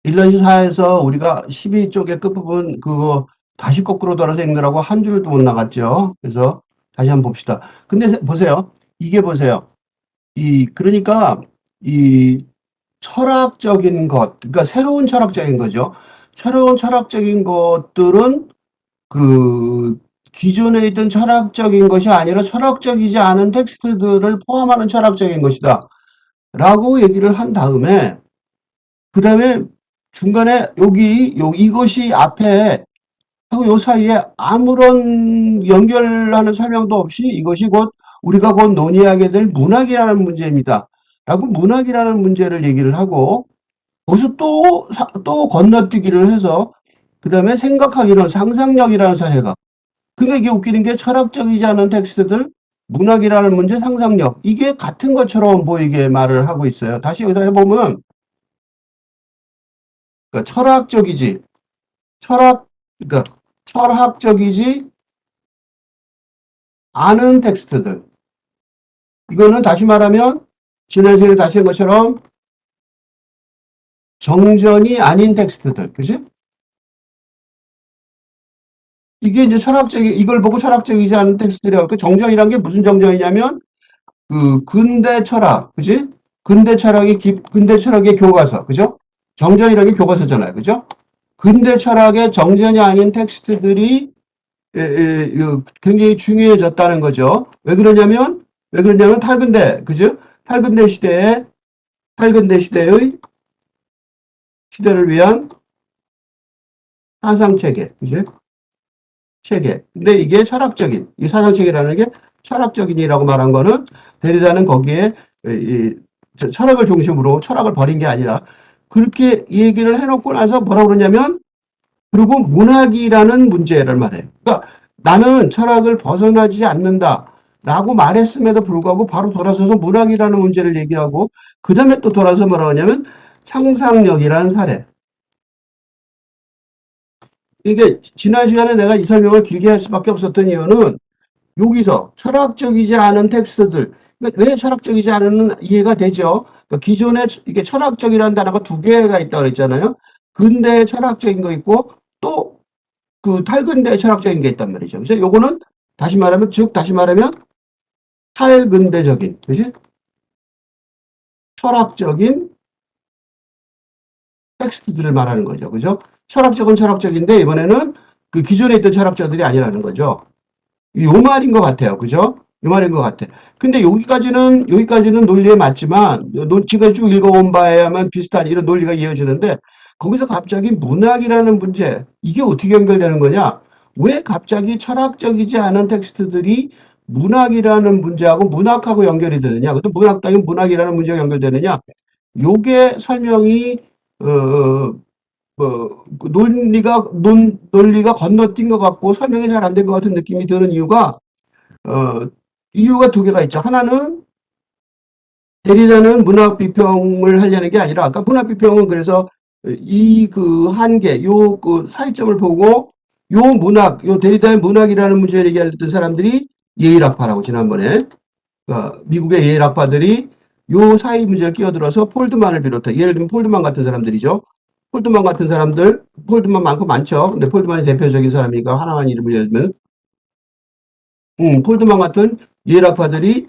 1년시사에서 우리가 12쪽의 끝부분 그거 다시 거꾸로 돌아서 읽느라고 한 줄도 못 나갔죠. 그래서 다시 한번 봅시다. 근데 보세요. 이게 보세요. 그러니까 이 철학적인 것, 그러니까 새로운 철학적인 거죠. 새로운 철학적인 것들은 그 기존에 있던 철학적인 것이 아니라 철학적이지 않은 텍스트들을 포함하는 철학적인 것이다. 라고 얘기를 한 다음에 그 다음에 중간에 이것이 앞에 하고 요 사이에 아무런 연결하는 설명도 없이 이것이 우리가 곧 논의하게 될 문학이라는 문제입니다. 라고 문학이라는 문제를 얘기를 하고 거기서 또 건너뛰기를 해서 그 다음에 생각하기는 상상력이라는 사례가 그러니까 이게 웃기는 게 철학적이지 않은 텍스트들 문학이라는 문제 상상력 이게 같은 것처럼 보이게 말을 하고 있어요. 다시 여기서 해보면 그러니까 철학 그러니까 철학적이지 않은 텍스트들 이거는 다시 말하면 지난 시간에 다시 한 것처럼 정전이 아닌 텍스트들 그지? 이게 이제 이걸 보고 철학적이지 않은 텍스트라고 그 정전이란 게 무슨 정전이냐면 그 근대 철학 그지? 근대 철학의 교과서 그죠? 정전이라는 게 교과서잖아요 그죠? 근대 철학의 정전이 아닌 텍스트들이 굉장히 중요해졌다는 거죠. 왜 그러냐면 탈근대, 그죠? 탈근대 시대의 시대를 위한 사상 체계, 그죠? 체계. 근데 이게 이 사상 체계라는 게 철학적인이라고 말한 거는 데리다는 거기에 철학을 중심으로 철학을 버린 게 아니라 그렇게 얘기를 해놓고 나서 뭐라고 그러냐면 그리고 문학이라는 문제를 말해요. 그러니까 나는 철학을 벗어나지 않는다. 라고 말했음에도 불구하고 바로 돌아서서 문학이라는 문제를 얘기하고 그 다음에 또 돌아서 뭐라고 하냐면 상상력이라는 사례. 이게 지난 시간에 내가 이 설명을 길게 할 수밖에 없었던 이유는 여기서 철학적이지 않은 텍스트들 그러니까 왜 철학적이지 않은 이해가 되죠. 그러니까 기존에 이게 철학적이라는 단어가 두 개가 있다고 그랬잖아요. 근대 철학적인 거 있고 또 그 탈근대 철학적인 게 있단 말이죠. 그래서 요거는 다시 말하면 탈근대적인, 그지? 철학적인 텍스트들을 말하는 거죠. 그죠? 철학적은 철학적인데 이번에는 그 기존에 있던 철학자들이 아니라는 거죠. 요 말인 것 같아요. 그죠? 요 말인 것 같아. 근데 여기까지는 논리에 맞지만, 지금 쭉 읽어본 바에 하면 비슷한 이런 논리가 이어지는데, 거기서 갑자기 문학이라는 문제, 이게 어떻게 연결되는 거냐? 왜 갑자기 철학적이지 않은 텍스트들이 문학이라는 문제하고 문학하고 연결이 되느냐? 근데 문학이라는 문제가 연결되느냐? 요게 설명이, 어, 그 논리가 건너뛴 것 같고 설명이 잘 안 된 것 같은 느낌이 드는 어, 이유가 두 개가 있죠. 하나는 대리자는 문학 비평을 하려는 게 아니라, 아까 문학 비평은 그래서 이 그 한계, 그 사이점을 보고 요 대리자의 문학이라는 문제를 얘기했던 사람들이 예일학파라고 지난번에 미국의 예일학파들이 요 사이 문제를 끼어들어서 폴드만을 비롯해 예를 들면 폴드만 같은 사람들이죠. 폴드만 많고 많죠. 근데 폴드만이 대표적인 사람이니까 하나만 이름을 예를 들면 폴드만 같은 예일학파들이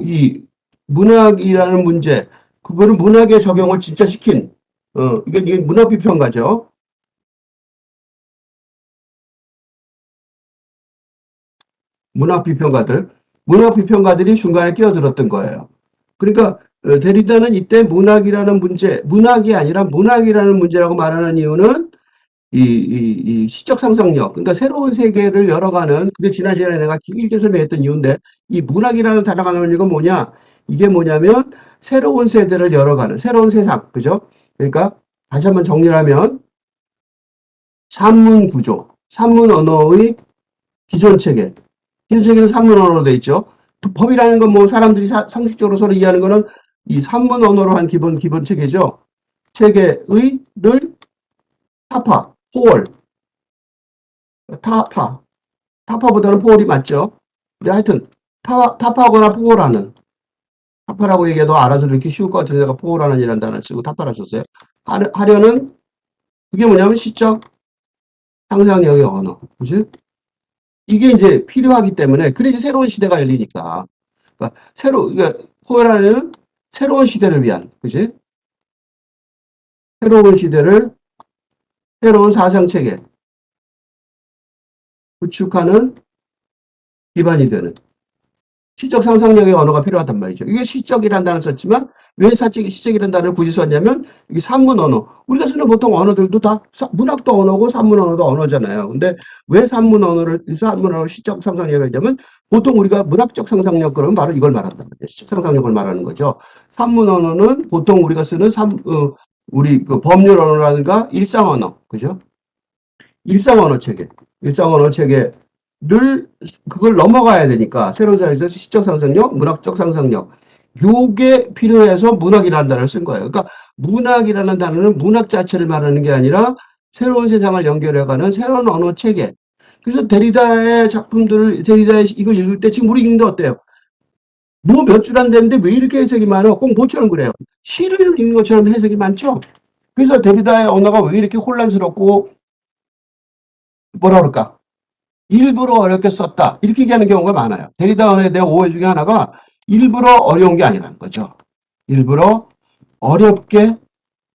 이 문학이라는 문제, 그거를 문학에 적용을 진짜 시킨, 이게 문학비평가죠. 문학비평가들. 문학비평가들이 중간에 끼어들었던 거예요. 그러니까, 데리다는 이때 문학이 아니라 문학이라는 문제라고 말하는 이유는 이 시적 상상력, 그러니까 새로운 세계를 열어가는, 그게 지난 시간에 내가 길게 설명했던 이유인데, 이 문학이라는 단어가 나오는 이유가 뭐냐? 이게 뭐냐면, 새로운 세대를 열어가는, 새로운 세상, 그죠? 그러니까, 다시 한번 정리를 하면, 산문 구조, 산문 언어의 기존 체계. 기존 체계는 산문 언어로 돼 있죠. 또 법이라는 건 뭐 사람들이 상식적으로 서로 이해하는 거는 이 산문 언어로 한 기본 체계죠. 를 포월, 타파, 타파보다는 포월이 맞죠. 근데 하여튼 타파하거나 포월하는 타파라고 얘기해도 알아들기 쉬울 것 같아서 내가 포월하는 이라는 단어를 쓰고 타파를 썼어요. 하려는 그게 뭐냐면 시적 상상력의 언어. 그지? 이게 이제 필요하기 때문에 그래 이제 새로운 시대가 열리니까. 그러니까 그러니까 포에라는 새로운 시대를 위한, 그지? 새로운 시대를 새로운 사상 체계 구축하는 기반이 되는 시적 상상력의 언어가 필요하단 말이죠. 이게 시적이라는 단어를 썼지만 왜 시적이라는 단어를 굳이 썼냐면 이게 산문 언어. 우리가 쓰는 보통 언어들도 다 문학도 언어고 산문 언어도 언어잖아요. 근데 왜 산문 언어를 시적 상상력을 했냐면 보통 우리가 문학적 상상력 그러면 바로 이걸 말한단 말이에요. 시적 상상력을 말하는 거죠. 산문 언어는 보통 우리가 쓰는 우리 그 법률 언어라든가 일상 언어, 그죠? 일상 언어 체계, 일상 언어 체계 를 그걸 넘어가야 되니까 새로운 사회에서 시적 상상력, 문학적 상상력 요게 필요해서 문학이라는 단어를 쓴 거예요. 그러니까 문학이라는 단어는 문학 자체를 말하는 게 아니라 새로운 세상을 연결해가는 새로운 언어 체계. 그래서 데리다의 작품들을 데리다의 이걸 읽을 때 지금 우리 읽는데 어때요? 뭐 몇 줄 안 되는데 왜 이렇게 해석이 많아? 꼭 모처럼 그래요. 시를 읽는 것처럼 해석이 많죠. 그래서 데리다의 언어가 왜 이렇게 혼란스럽고 뭐라 그럴까? 일부러 어렵게 썼다. 이렇게 얘기하는 경우가 많아요. 데리다 언어에 대한 오해 중에 하나가 일부러 어려운 게 아니라는 거죠. 일부러 어렵게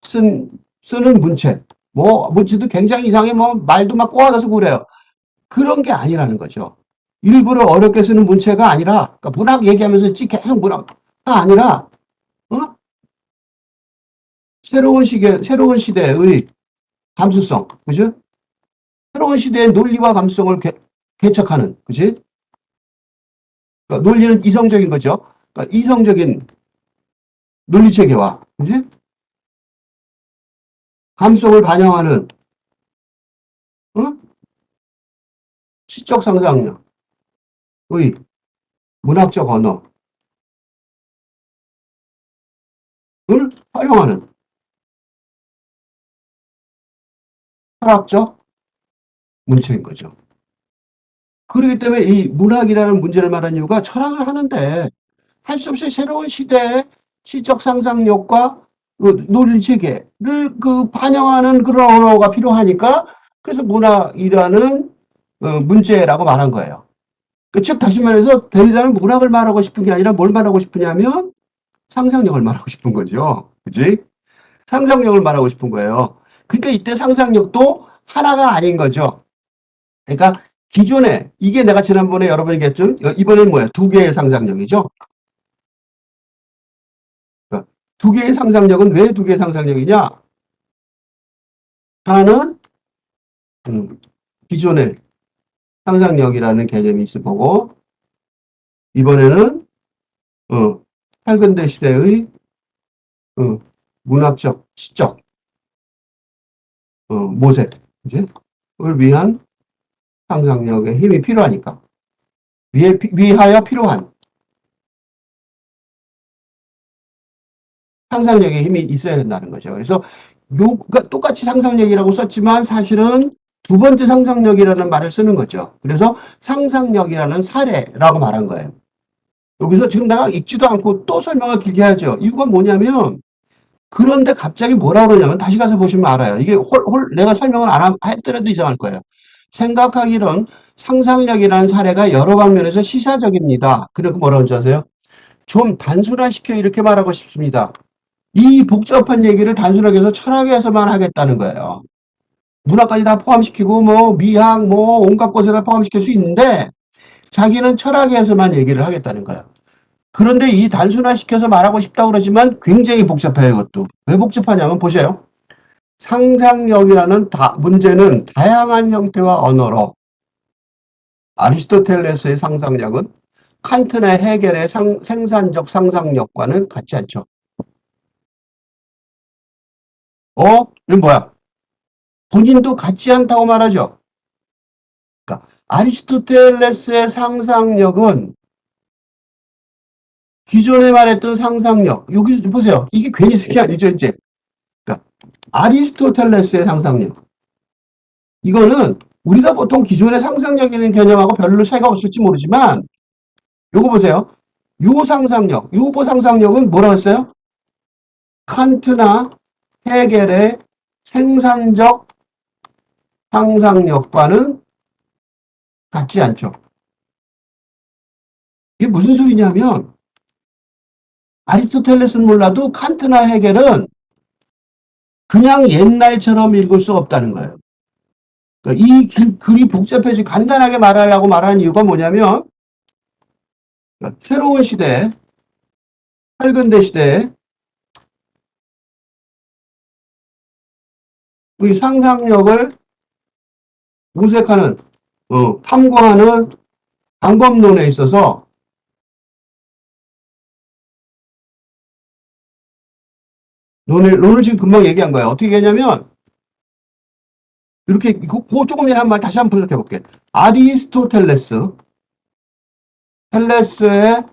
쓰는 문체. 뭐, 문체도 굉장히 이상해. 뭐, 말도 막 꼬아서 그래요. 그런 게 아니라는 거죠. 일부러 어렵게 쓰는 문체가 아니라, 그러니까 문학 얘기하면서 계속 문학가 아니라, 어? 새로운 시대의 감수성. 그죠? 새로운 시대의 논리와 감수성을 개척하는, 그지? 그러니까 논리는 이성적인 거죠. 그러니까 이성적인 논리 체계와 그지? 감성을 반영하는 어? 시적 상상력의 문학적 언어를 활용하는 철학적 문체인 거죠. 그렇기 때문에 이 문학이라는 문제를 말한 이유가 철학을 하는데 할 수 없이 새로운 시대의 시적 상상력과 그 논리 체계를 그 반영하는 그런 언어가 필요하니까 그래서 문학이라는 문제라고 말한 거예요. 즉 다시 말해서 데리다는 문학을 말하고 싶은 게 아니라 뭘 말하고 싶으냐면 상상력을 말하고 싶은 거죠. 그지? 상상력을 말하고 싶은 거예요. 그러니까 이때 상상력도 하나가 아닌 거죠. 그러니까 기존에 이게 내가 지난번에 여러 번 얘기했죠. 이번엔 뭐야? 두 개의 상상력이죠. 그러니까 두 개의 상상력은 왜 두 개의 상상력이냐? 하나는 기존의 상상력이라는 개념이 있을 거고 이번에는 팔근대 시대의 문학적, 시적 모색, 이제 을 위한 상상력의 힘이 필요하니까 위하여 필요한 상상력의 힘이 있어야 된다는 거죠. 그래서 그러니까 똑같이 상상력이라고 썼지만 사실은 두 번째 상상력이라는 말을 쓰는 거죠. 그래서 상상력이라는 사례라고 말한 거예요. 여기서 지금 내가 읽지도 않고 또 설명을 길게 하죠. 이유가 뭐냐면 그런데 갑자기 뭐라 그러냐면 다시 가서 보시면 알아요. 이게 내가 설명을 안 했더라도 이상할 거예요. 생각하기론 상상력이라는 사례가 여러 방면에서 시사적입니다. 그리고 뭐라고 하는지 아세요? 좀 단순화시켜 이렇게 말하고 싶습니다. 이 복잡한 얘기를 단순하게 해서 철학에서만 하겠다는 거예요. 문학까지 다 포함시키고 뭐 미학 뭐 온갖 곳에다 포함시킬 수 있는데 자기는 철학에서만 얘기를 하겠다는 거예요. 그런데 이 단순화시켜서 말하고 싶다고 그러지만 굉장히 복잡해요, 이것도. 왜 복잡하냐면 보세요. 상상력이라는 문제는 다양한 형태와 언어로 아리스토텔레스의 상상력은 칸트나 헤겔의 생산적 상상력과는 같지 않죠. 이건 뭐야? 본인도 같지 않다고 말하죠. 그러니까 아리스토텔레스의 상상력은 기존에 말했던 상상력, 여기 보세요. 이게 괜히 쓴 게 아니죠, 이제. 그러니까 아리스토텔레스의 상상력. 이거는 우리가 보통 기존의 상상력이라는 개념하고 별로 차이가 없을지 모르지만 요거 보세요. 요 상상력, 요거 상상력은 뭐라고 했어요? 칸트나 헤겔의 생산적 상상력과는 같지 않죠. 이게 무슨 소리냐면 아리스토텔레스는 몰라도 칸트나 헤겔은 그냥 옛날처럼 읽을 수 없다는 거예요. 그러니까 이 글이 복잡해지 간단하게 말하려고 말하는 이유가 뭐냐면 그러니까 새로운 시대, 팔근대 시대에 이 상상력을 모색하는, 탐구하는 방법론에 있어서 론을 지금 금방 얘기한 거예요. 어떻게 얘기하냐면 이렇게 그 조금 전에 한 말 다시 한번 분석해 볼게. 아리스토텔레스, 텔레스의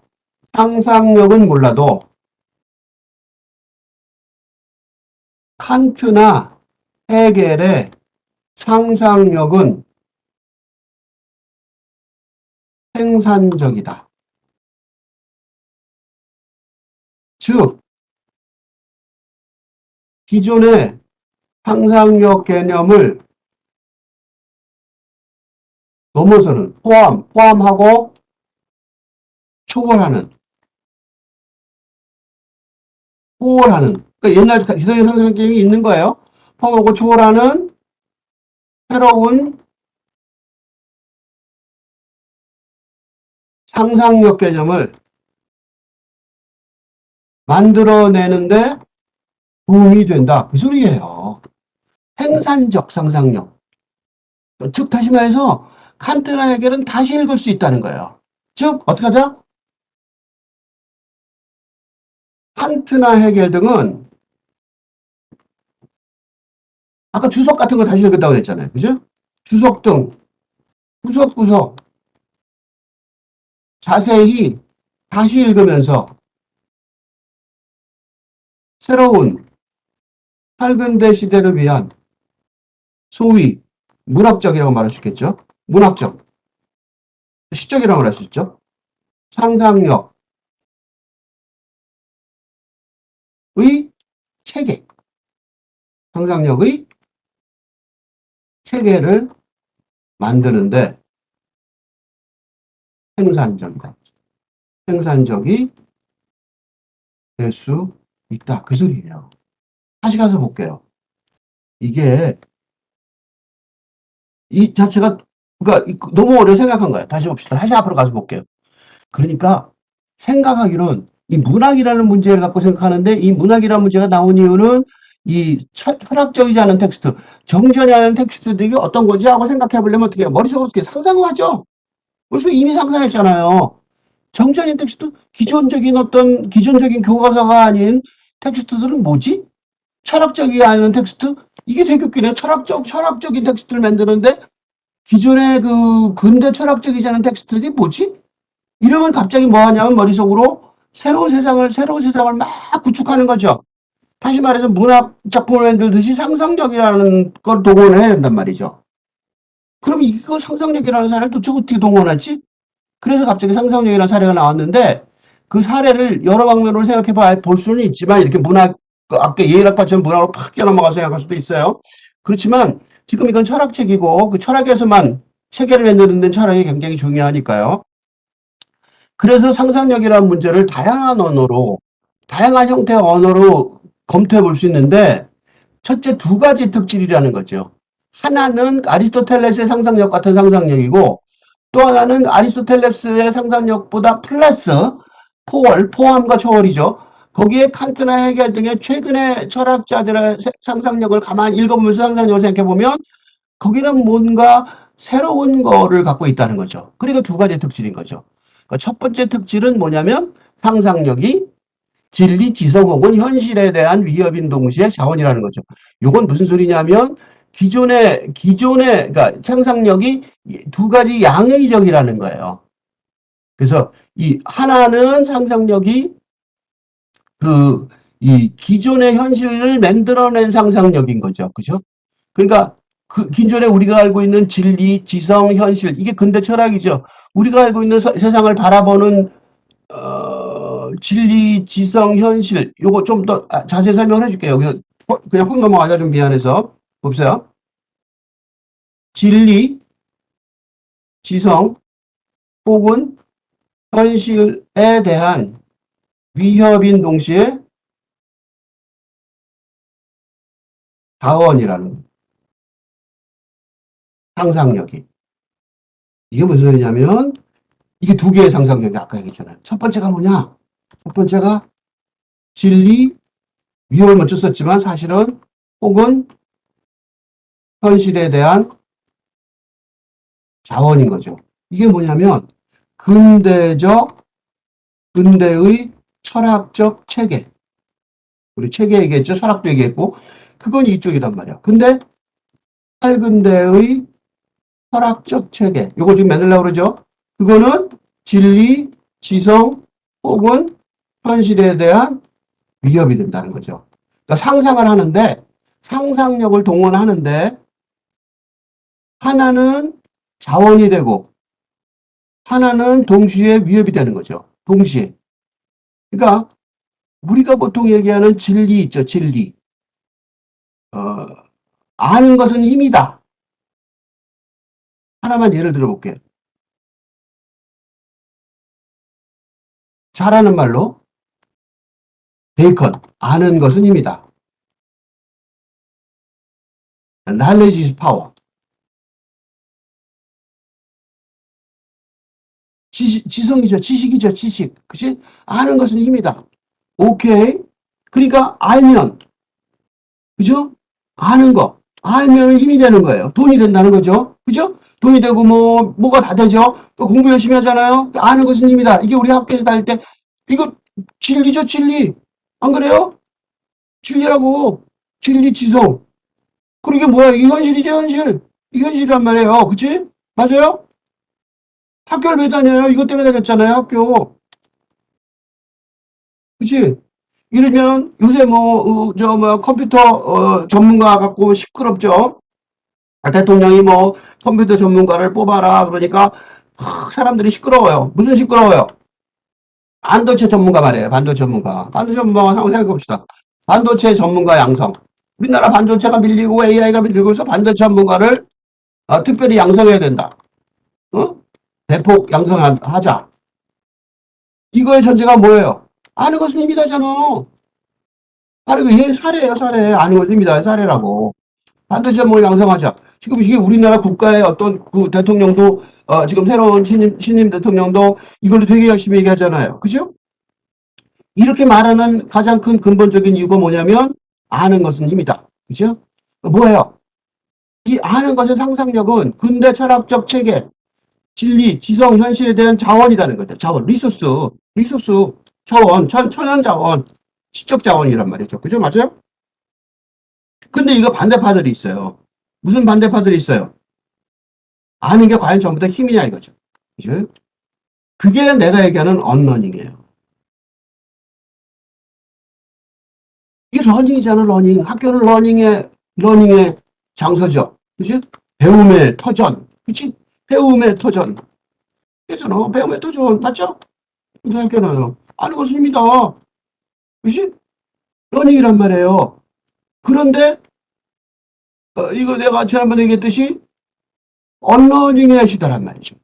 상상력은 몰라도 칸트나 헤겔의 상상력은 생산적이다. 즉, 기존의 상상력 개념을 넘어서는 포함하고 초월하는, 그러니까 옛날 기존의 상상력 개념이 있는 거예요. 포함하고 초월하는 새로운 상상력 개념을 만들어내는데 도움이 된다. 그 소리예요. 생산적 상상력. 즉 다시 말해서 칸트나 헤겔은 다시 읽을 수 있다는 거예요. 즉 어떻게 하죠? 칸트나 헤겔 등은 아까 주석 같은 거 다시 읽는다고 그랬잖아요. 그죠? 주석 등 구석구석 자세히 다시 읽으면서 새로운 팔근대 시대를 위한 소위 문학적이라고 말할 수 있겠죠. 문학적, 시적이라고 말할 수 있죠. 상상력의 체계, 상상력의 체계를 만드는데 생산적이다. 생산적이 될 수 있다. 그 소리예요. 다시 가서 볼게요. 이게 이 자체가 그러니까 너무 오래 생각한 거예요. 다시 봅시다. 다시 앞으로 가서 볼게요. 그러니까 생각하기론 이 문학이라는 문제를 갖고 생각하는데 이 문학이라는 문제가 나온 이유는 이 철학적이지 않은 텍스트, 정전이 않은 텍스트들이 어떤 거지 하고 생각해 보려면 어떻게 해요? 머릿속으로 어떻게 상상을 하죠? 벌써 이미 상상했잖아요. 정전인 텍스트, 기존적인 교과서가 아닌 텍스트들은 뭐지? 철학적이 아닌 텍스트? 이게 되게 웃기네. 철학적인 텍스트를 만드는데 기존의 그 근대 철학적이지 않은 텍스트들이 뭐지? 이러면 갑자기 뭐 하냐면 머릿속으로 새로운 세상을 막 구축하는 거죠. 다시 말해서 문학 작품을 만들듯이 상상력이라는 걸 동원해야 된단 말이죠. 그럼 이거 상상력이라는 사례를 도대체 어떻게 동원하지? 그래서 갑자기 상상력이라는 사례가 나왔는데 그 사례를 여러 방면으로 생각해 볼 수는 있지만 이렇게 아까 예일학파처럼 문학으로 팍 뛰어넘어가서 생각할 수도 있어요. 그렇지만 지금 이건 철학책이고 그 철학에서만 체계를 만드는 데는 철학이 굉장히 중요하니까요. 그래서 상상력이라는 문제를 다양한 형태의 언어로 검토해 볼 수 있는데 첫째 두 가지 특질이라는 거죠. 하나는 아리스토텔레스의 상상력 같은 상상력이고 또 하나는 아리스토텔레스의 상상력보다 플러스 포함과 초월이죠. 거기에 칸트나 헤겔 등의 최근의 철학자들의 상상력을 가만히 읽어보면서 상상력을 생각해보면 거기는 뭔가 새로운 거를 갖고 있다는 거죠. 그리고 두 가지 특질인 거죠. 그러니까 첫 번째 특질은 뭐냐면 상상력이 진리, 지성 혹은 현실에 대한 위협인 동시에 자원이라는 거죠. 이건 무슨 소리냐면 그러니까 상상력이 두 가지 양의적이라는 거예요. 그래서 이 하나는 상상력이 이 기존의 현실을 만들어낸 상상력인 거죠. 그죠? 그러니까 그 기존에 우리가 알고 있는 진리, 지성, 현실 이게 근대 철학이죠. 우리가 알고 있는 세상을 바라보는 진리, 지성, 현실 요거 좀 더 자세히 설명을 해줄게요. 여기서 그냥 훅 넘어가자. 좀 미안해서. 봅시다. 진리, 지성, 혹은 현실에 대한 위협인 동시에 자원이라는 상상력이. 이게 무슨 소리냐면 이게 두 개의 상상력이 아까 얘기했잖아요. 첫 번째가 뭐냐? 첫 번째가 진리, 위협을 먼저 썼지만 사실은 혹은 현실에 대한 자원인 거죠. 이게 뭐냐면 근대의 철학적 체계. 우리 체계 얘기했죠. 철학도 얘기했고 그건 이쪽이란 말이야. 근데 탈근대의 철학적 체계. 요거 지금 만들려고 그러죠. 그거는 진리, 지성 혹은 현실에 대한 위협이 된다는 거죠. 그러니까 상상을 하는데 상상력을 동원하는데 하나는 자원이 되고 하나는 동시에 위협이 되는 거죠. 동시에. 그러니까 우리가 보통 얘기하는 진리 있죠. 진리. 어, 아는 것은 힘이다. 하나만 예를 들어볼게요. 잘하는 말로 베이컨. 아는 것은 힘이다. knowledge is power. 지성이죠. 지식이죠. 지식. 그치? 아는 것은 힘이다. 오케이. 그러니까 알면, 그죠? 아는 거. 알면 힘이 되는 거예요. 돈이 된다는 거죠. 그죠? 돈이 되고 뭐가 다 되죠. 또 공부 열심히 하잖아요. 아는 것은 힘이다. 이게 우리 학교에서 다닐 때, 이거 진리죠, 진리. 안 그래요? 진리라고. 진리, 지성. 그리고 이게 뭐야? 이게 현실이죠, 현실. 이게 현실이란 말이에요. 그치? 맞아요? 학교를 왜 다녀요? 이것 때문에 다녔잖아요, 학교. 그치? 이러면 요새 컴퓨터 전문가 갖고 시끄럽죠. 대통령이 컴퓨터 전문가를 뽑아라 그러니까 사람들이 시끄러워요. 무슨 시끄러워요? 반도체 전문가 말이에요. 반도체 전문가. 반도체 전문가 한번 생각해 봅시다. 반도체 전문가 양성. 우리나라 반도체가 밀리고 AI가 밀리고 해서 반도체 전문가를 특별히 양성해야 된다. 어? 대폭 양성하자. 이거의 전제가 뭐예요? 아는 것은 이미 다잖아. 바로 얘 사례예요, 사례. 아는 것은 이미 다 사례라고. 반도체 뭘 양성하자. 지금 이게 우리나라 국가의 어떤 그 대통령도 지금 새로운 신임 대통령도 이걸로 되게 열심히 얘기하잖아요. 그죠? 이렇게 말하는 가장 큰 근본적인 이유가 뭐냐면 아는 것은 힘이다. 그죠? 뭐예요? 이 아는 것의 상상력은 근대 철학적 체계, 진리, 지성, 현실에 대한 자원이라는 거죠. 자원, 리소스, 자원, 천연 자원, 지적 자원이란 말이죠. 그죠? 맞아요? 근데 이거 반대파들이 있어요. 무슨 반대파들이 있어요? 아는 게 과연 전부 다 힘이냐 이거죠. 그죠? 그게 내가 얘기하는 언러닝이에요. 이게 러닝이잖아, 러닝. 학교는 러닝의 장소죠. 그치? 배움의 터전. 그치? 배움의 터전. 그잖아. 배움의 터전. 맞죠? 근데 학교는 아는 것은 힘이다. 그치? 러닝이란 말이에요. 그런데, 이거 내가 지난번에 얘기했듯이 언러닝의 시대란 말이죠.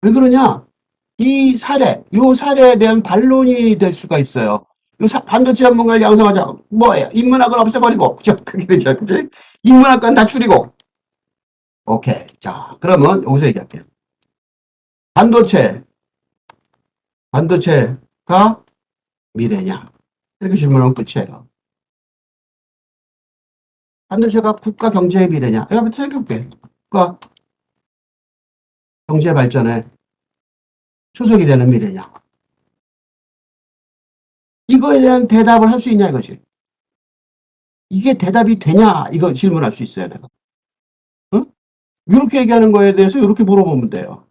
왜 그러냐? 요 사례에 대한 반론이 될 수가 있어요. 반도체 전문가를 양성하자. 뭐예요? 인문학을 없애버리고. 그죠? 그게 되죠. 그지? 인문학과는 다 줄이고. 오케이. 자, 그러면 여기서 얘기할게요. 반도체, 반도체가 미래냐? 이렇게 질문하면 끝이에요. 반도체가 국가 경제의 미래냐? 내가 한번 생각해볼게. 국가 경제 발전에 초석이 되는 미래냐? 이거에 대한 대답을 할 수 있냐 이거지. 이게 대답이 되냐? 이거 질문할 수 있어요, 내가. 응? 이렇게 얘기하는 거에 대해서 이렇게 물어보면 돼요.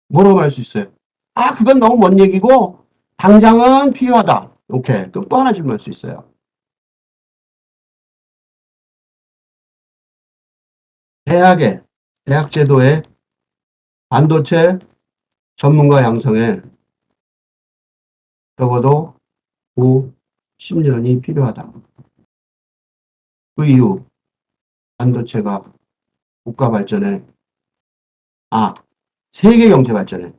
뭐라고 할 수 있어요? 아, 그건 너무 먼 얘기고, 당장은 필요하다. 오케이. 그럼 또 하나 질문할 수 있어요. 대학 제도의 반도체 전문가 양성에 적어도 10년이 필요하다. 그 이후 반도체가 국가 발전에, 세계 경제 발전에,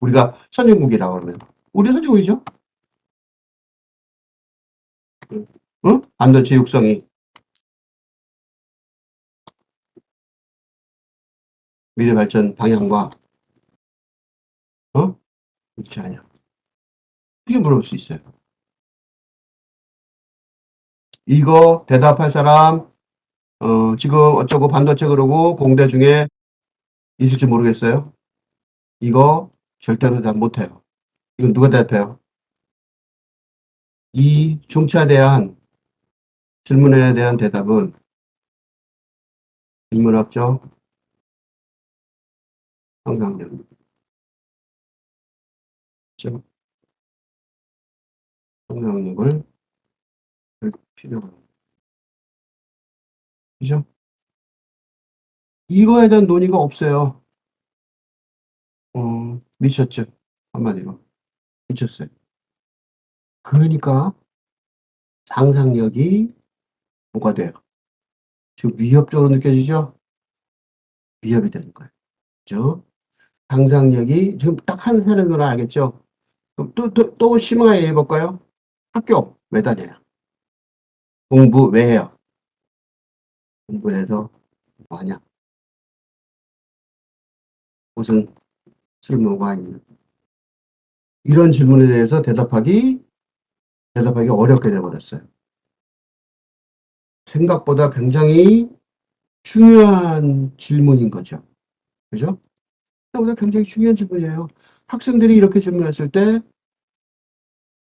우리가 선진국이라고 그러면 우리 선진국이죠. 응? 반도체 육성이 미래 발전 방향과 그렇지 않냐. 이렇게 물어볼 수 있어요. 이거 대답할 사람, 지금 어쩌고 반도체 그러고 공대 중에 있을지 모르겠어요. 이거 절대로 대답 못해요. 이건 누가 대답해요? 이 중차대한 질문에 대한 대답은 인문학적 상상력, 상상력을 필요로 합니다. 그죠? 이거에 대한 논의가 없어요. 미쳤죠. 한마디로. 미쳤어요. 그러니까 상상력이 뭐가 돼요? 지금 위협적으로 느껴지죠? 위협이 되는 거예요. 그죠? 상상력이 지금 딱 한 사례로 알겠죠? 그럼 또 심하게 해볼까요? 학교 왜 다녀요? 공부 왜 해요? 공부해서 뭐 하냐? 무슨 쓸모가 있는? 이런 질문에 대해서 대답하기 어렵게 돼버렸어요. 생각보다 굉장히 중요한 질문인 거죠. 그죠? 생각보다 굉장히 중요한 질문이에요. 학생들이 이렇게 질문했을 때,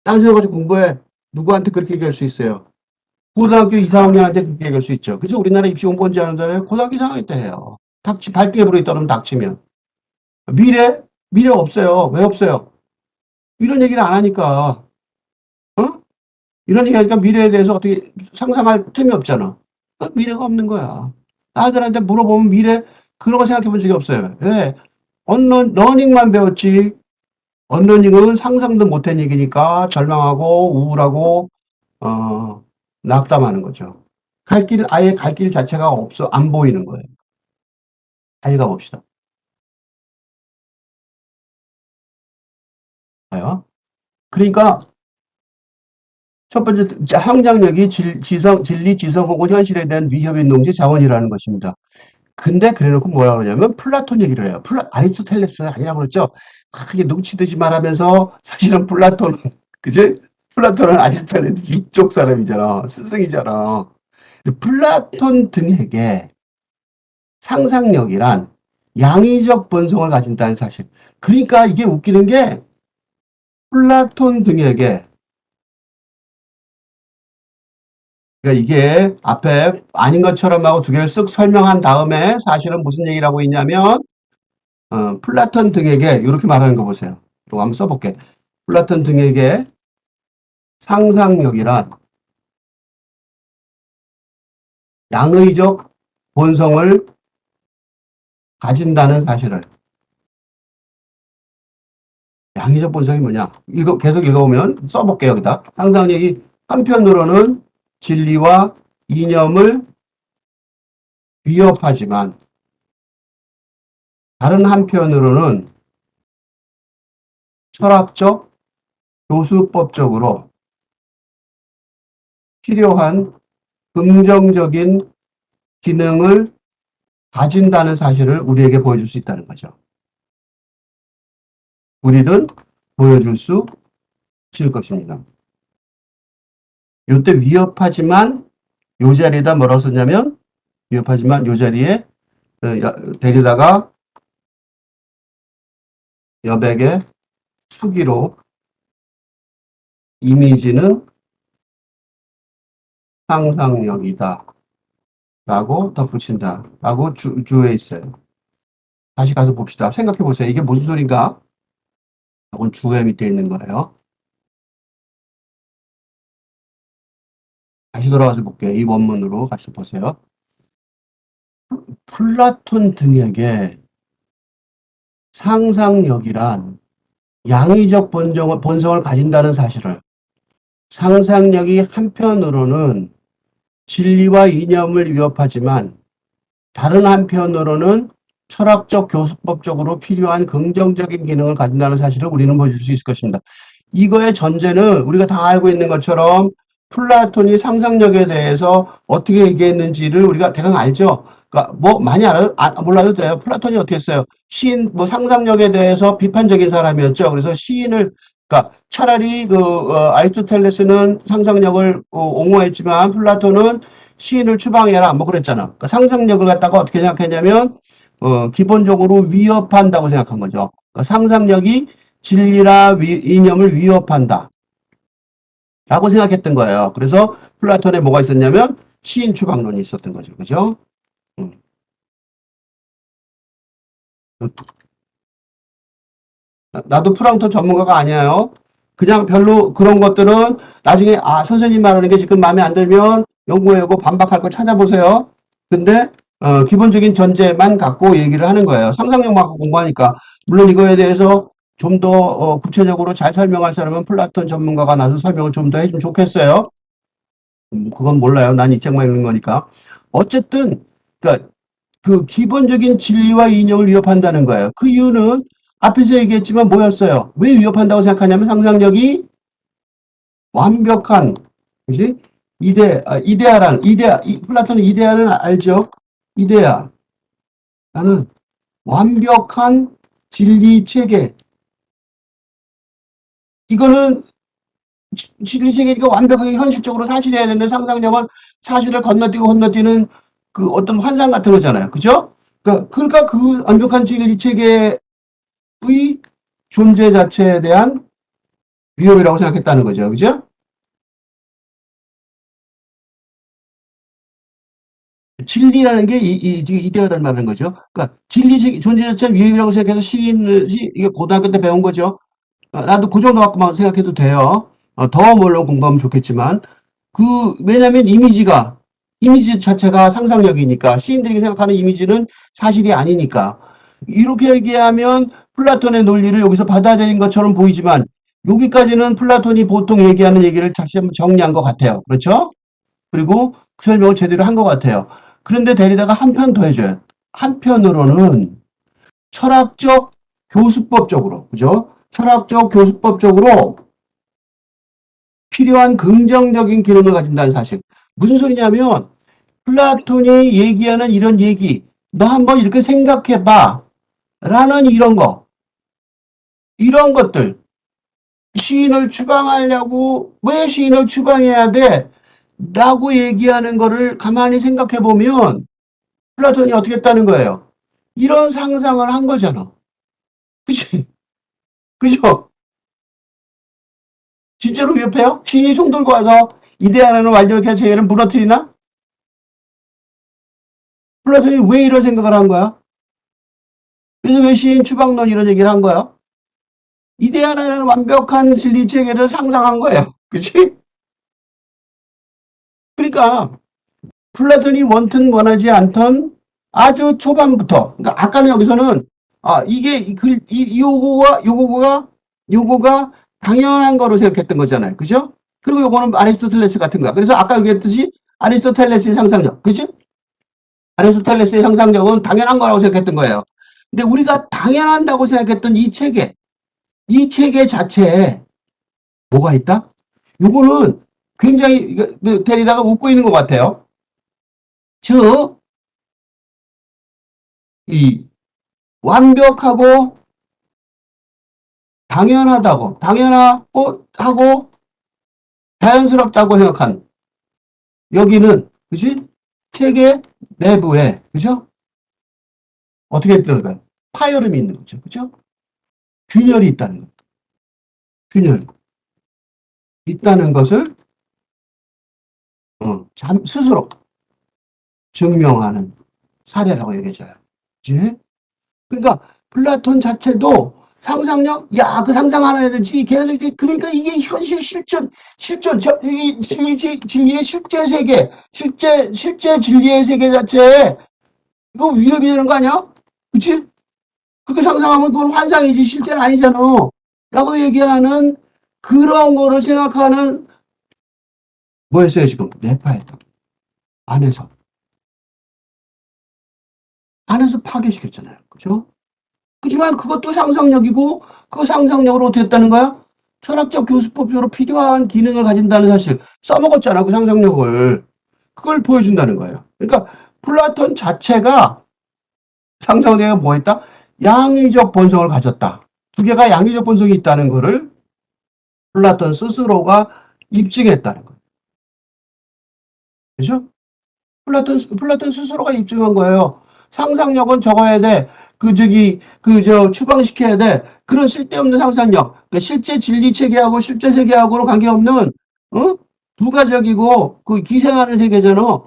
딴 가지고 공부해. 누구한테 그렇게 얘기할 수 있어요? 고등학교 2, 3학년한테 그렇게 얘기할 수 있죠. 그죠? 우리나라 입시 공부 언제 하는데 고등학교 2, 3학년 때 해요. 발등에 불이 떨어면 닥치면. 미래 없어요. 왜 없어요? 이런 얘기를 안 하니까. 어? 이런 얘기하니까 미래에 대해서 어떻게 상상할 틈이 없잖아. 미래가 없는 거야. 아들한테 물어보면 미래 그런 거 생각해 본 적이 없어요. 왜? 러닝만 배웠지. 언러닝은 상상도 못한 얘기니까 절망하고 우울하고 낙담하는 거죠. 아예 갈 길 자체가 없어 안 보이는 거예요. 잘 가봅시다. 봐요. 그러니까 첫 번째 형상력이 진리, 지성 혹은 현실에 대한 위협인 동시 자원이라는 것입니다. 근데 그래놓고 뭐라 그러냐면 플라톤 얘기를 해요. 아리스토텔레스 아니라고 그랬죠. 크게 눈치듯이 말하면서 사실은 플라톤은 그지? 플라톤은 아리스토텔레스 위쪽 사람이잖아. 스승이잖아. 근데 플라톤 등에게 상상력이란 양의적 본성을 가진다는 사실. 그러니까 이게 웃기는 게 플라톤 등에게 그러니까 이게 앞에 아닌 것처럼 하고 두 개를 쓱 설명한 다음에 사실은 무슨 얘기를 하고 있냐면 플라톤 등에게 이렇게 말하는 거 보세요. 이거 한번 써볼게. 플라톤 등에게 상상력이란 양의적 본성을 가진다는 사실을. 양의적 본성이 뭐냐? 계속 읽어보면 써볼게요. 여기다. 상상력이 한편으로는 진리와 이념을 위협하지만 다른 한편으로는 철학적, 교수법적으로 필요한 긍정적인 기능을 가진다는 사실을 우리에게 보여줄 수 있다는 거죠. 우리는 보여줄 수 있을 것입니다. 이때 위협하지만 요 자리에다 뭐라고 썼냐면 위협하지만 요 자리에 데리다가 여백의 수기로 이미지는 상상력이다 라고 덧붙인다 라고 주에 있어요. 다시 가서 봅시다. 생각해 보세요. 이게 무슨 소린가? 이건 주에 밑에 있는 거예요. 다시 돌아가서 볼게요. 이 원문으로 같이 보세요. 플라톤 등에게 상상력이란 양의적 본성을 가진다는 사실을 상상력이 한편으로는 진리와 이념을 위협하지만 다른 한편으로는 철학적, 교수법적으로 필요한 긍정적인 기능을 가진다는 사실을 우리는 보여줄 수 있을 것입니다. 이거의 전제는 우리가 다 알고 있는 것처럼 플라톤이 상상력에 대해서 어떻게 얘기했는지를 우리가 대강 알죠. 그러니까 뭐 많이 몰라도 돼요. 플라톤이 어떻게 했어요? 시인 뭐 상상력에 대해서 비판적인 사람이었죠. 그래서 시인을 그러니까 차라리 아리스토텔레스는 상상력을 옹호했지만 플라톤은 시인을 추방해라 뭐 그랬잖아. 그러니까 상상력을 갖다가 어떻게 생각했냐면 기본적으로 위협한다고 생각한 거죠. 그러니까 상상력이 진리나 이념을 위협한다. 라고 생각했던 거예요. 그래서 플라톤에 뭐가 있었냐면 시인 추방론이 있었던 거죠. 그죠? 음. 나도 프랑토 전문가가 아니에요. 그냥 별로 그런 것들은 나중에 선생님 말하는 게 지금 마음에 안 들면 연구해오고 반박할 거 찾아보세요. 근데 기본적인 전제만 갖고 얘기를 하는 거예요. 상상력만 갖고 공부하니까. 물론 이거에 대해서 좀 더 구체적으로 잘 설명할 사람은 플라톤 전문가가 나서 설명을 좀 더 해주면 좋겠어요. 그건 몰라요. 난 이 책만 읽는 거니까. 어쨌든 그러니까 그 기본적인 진리와 이념을 위협한다는 거예요. 그 이유는 앞에서 얘기했지만 뭐였어요? 왜 위협한다고 생각하냐면 상상력이 완벽한, 그지? 플라톤의 이데아는 알죠? 이데아. 나는 완벽한 진리 체계. 이거는 진리 체계가 완벽하게 현실적으로 사실이어야 되는데 상상력은 사실을 건너뛰는 그 어떤 환상 같은 거잖아요. 그죠? 그러니까 그 완벽한 진리 체계의 존재 자체에 대한 위협이라고 생각했다는 거죠. 그죠? 진리라는 게 이데어라는 말인 거죠. 그러니까 진리 존재 자체는 위협이라고 생각해서 이게 고등학교 때 배운 거죠. 나도 그 정도 갖고만 생각해도 돼요. 더 물론 공부하면 좋겠지만 왜냐면 이미지 자체가 상상력이니까 시인들이 생각하는 이미지는 사실이 아니니까 이렇게 얘기하면 플라톤의 논리를 여기서 받아들인 것처럼 보이지만 여기까지는 플라톤이 보통 얘기하는 얘기를 다시 한번 정리한 것 같아요. 그렇죠? 그리고 그 설명을 제대로 한 것 같아요. 그런데 데리다가 한 편 더 해줘요. 한편으로는 철학적 교수법적으로, 그죠? 철학적 교수법적으로 필요한 긍정적인 기능을 가진다는 사실. 무슨 소리냐면 플라톤이 얘기하는 이런 얘기, 너 한번 이렇게 생각해봐. 라는 이런 것들. 시인을 추방하려고, 왜 시인을 추방해야 돼? 라고 얘기하는 거를 가만히 생각해 보면 플라톤이 어떻게 했다는 거예요? 이런 상상을 한 거잖아. 그치? 그죠? 진짜로 위협해요? 시인이 총 들고 와서 이데아라는 완벽한 체계를 무너뜨리나? 플라톤이 왜 이런 생각을 한 거야? 그래서 왜 시인 추방론 이런 얘기를 한 거야? 이데아라는 완벽한 진리 체계를 상상한 거예요. 그치? 그러니까 플라톤이 원튼 원하지 않던 아주 초반부터, 그러니까 아까는 여기서는 이게 요거가 당연한 거로 생각했던 거잖아요. 그죠? 그리고 요거는 아리스토텔레스 같은 거야. 그래서 아까 얘기했듯이 아리스토텔레스의 상상력, 그죠? 아리스토텔레스의 상상력은 당연한 거라고 생각했던 거예요. 근데 우리가 당연한다고 생각했던 이 체계 자체에 뭐가 있다? 요거는 굉장히 데리다가 웃고 있는 것 같아요. 즉, 이 완벽하고 당연하고 하고 자연스럽다고 생각한 여기는 그지? 체계 내부에 그죠? 어떻게 될까요? 파열음이 있는 거죠. 그죠? 균열이 있다는 것. 균열 있다는 것을 스스로 증명하는 사례라고 얘기해줘요. 그지? 그러니까 플라톤 자체도 상상력, 야, 그 상상하는 애들지, 걔네들, 그러니까 이게 현실 진리의 실제 세계, 실제 진리의 세계 자체에 이거 위협이 되는 거 아니야? 그치? 그렇게 상상하면 그건 환상이지, 실제는 아니잖아. 라고 얘기하는 그런 거를 생각하는 뭐 했어요, 지금? 내파했다. 안에서. 안에서 파괴시켰잖아요. 그죠? 그지만 그것도 상상력이고, 그 상상력으로 어떻게 했다는 거야? 철학적 교수법적으로 필요한 기능을 가진다는 사실. 써먹었잖아, 그 상상력을. 그걸 보여준다는 거예요. 그러니까, 플라톤 자체가 상상력에 뭐 했다? 양의적 본성을 가졌다. 두 개가 양의적 본성이 있다는 거를 플라톤 스스로가 입증했다는 거예요. 그죠? 플라톤 스스로가 입증한 거예요. 상상력은 적어야 돼. 추방시켜야 돼. 그런 쓸데없는 상상력. 그러니까 실제 진리 체계하고 실제 세계하고는 관계없는, 어? 부가적이고, 그 기생하는 세계잖아.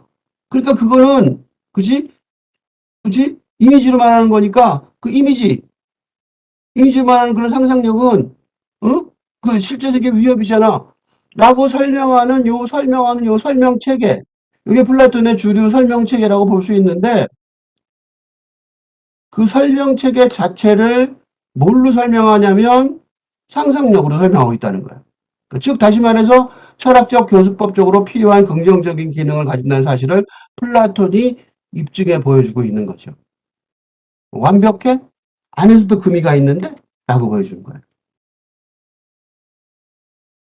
그러니까 그거는, 그지? 그지? 이미지로 말하는 거니까, 이미지 말하는 그런 상상력은, 어? 그 실제 세계 위협이잖아. 라고 설명하는 요 설명 체계. 이게 플라톤의 주류 설명 체계라고 볼 수 있는데, 그 설명 체계 자체를 뭘로 설명하냐면 상상력으로 설명하고 있다는 거예요. 즉, 다시 말해서 철학적 교수법적으로 필요한 긍정적인 기능을 가진다는 사실을 플라톤이 입증해 보여주고 있는 거죠. 완벽해? 안에서도 금이가 있는데? 라고 보여주는 거예요.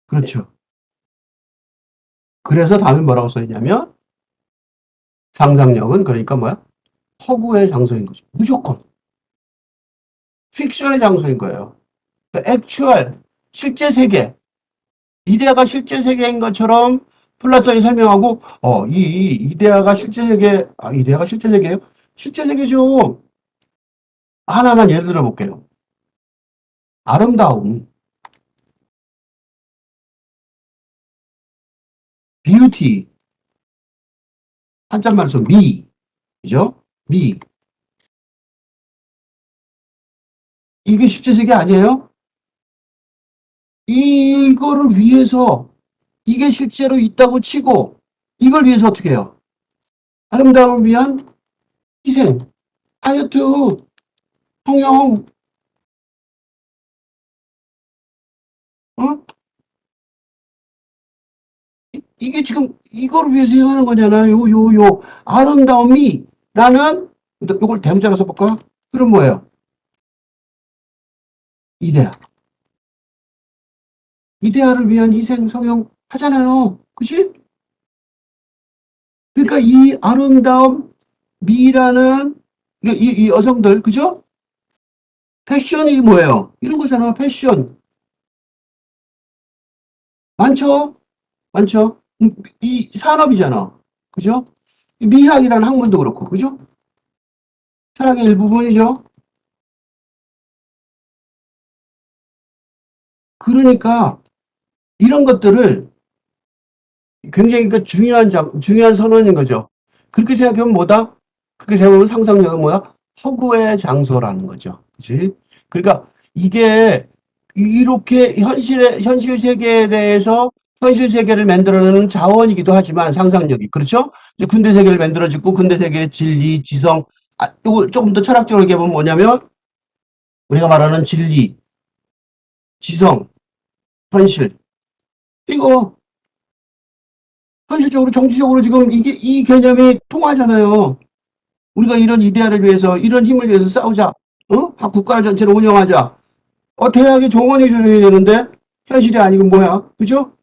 그렇죠. 그래서 다음에 뭐라고 써있냐면 상상력은 그러니까 뭐야? 허구의 장소인 거죠. 무조건. 픽션의 장소인 거예요. 액츄얼, 실제 세계. 이데아가 실제 세계인 것처럼 플라톤이 설명하고, 이 이데아가 실제 세계, 이데아가 실제 세계예요? 실제 세계죠. 하나만 예를 들어 볼게요. 아름다움, 뷰티, 한자말로 써 미, 그죠? 미. 이게 실제 세계 아니에요? 이거를 위해서 이게 실제로 있다고 치고 이걸 위해서 어떻게 해요? 아름다움을 위한 희생, 다이어트, 성형, 어? 이게 지금 이걸 위해서 행하는 거잖아요. 아름다움이 라는 이걸 대문자로 써볼까? 그럼 뭐예요? 이데아. 이데아를 위한 희생, 성형 하잖아요. 그치? 그러니까 이 아름다움, 미라는 이 여성들, 그죠? 패션이 뭐예요? 이런 거잖아. 패션. 많죠? 많죠? 이 산업이잖아. 그죠? 미학이라는 학문도 그렇고, 그죠? 철학의 일부분이죠. 그러니까 이런 것들을 굉장히 그 중요한 선언인 거죠. 그렇게 생각하면 뭐다? 그렇게 생각하면 상상력은 뭐야? 허구의 장소라는 거죠. 그치? 그러니까 이게 이렇게 현실 세계에 대해서 현실 세계를 만들어내는 자원이기도 하지만 상상력이. 그렇죠? 이제 근대 세계를 만들어짓고 근대 세계의 진리, 지성, 이걸 조금 더 철학적으로 얘기해보면 뭐냐면 우리가 말하는 진리, 지성, 현실. 이거 현실적으로 정치적으로 지금 이 개념이 통하잖아요. 우리가 이런 이데아를 위해서 이런 힘을 위해서 싸우자. 국가 전체를 운영하자. 대학의 정원이 조정이 되는데 현실이 아니고 뭐야? 그죠?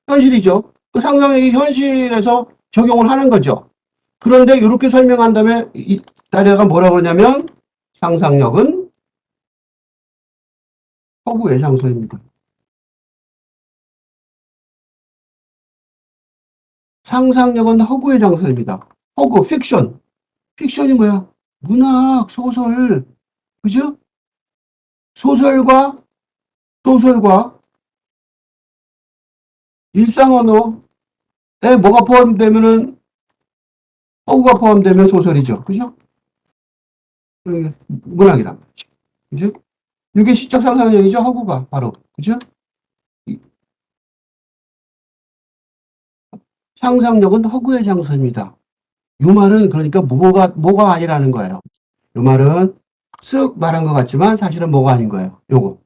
현실이죠. 그 상상력이 현실에서 적용을 하는 거죠. 그런데 이렇게 설명한 다음에 다리아가 뭐라고 그러냐면 상상력은 허구의 장소입니다. 상상력은 허구의 장소입니다. 허구, 픽션. 픽션이 뭐야? 문학, 소설, 그죠? 소설과 소설과 일상 언어에 뭐가 포함되면은 허구가 포함되면 소설이죠. 그죠? 문학이란 말이죠. 그죠? 이게 시적 상상력이죠. 허구가 바로. 그죠? 상상력은 허구의 장소입니다. 이 말은 그러니까 뭐가 아니라는 거예요. 이 말은 쓱 말한 것 같지만 사실은 뭐가 아닌 거예요. 요거.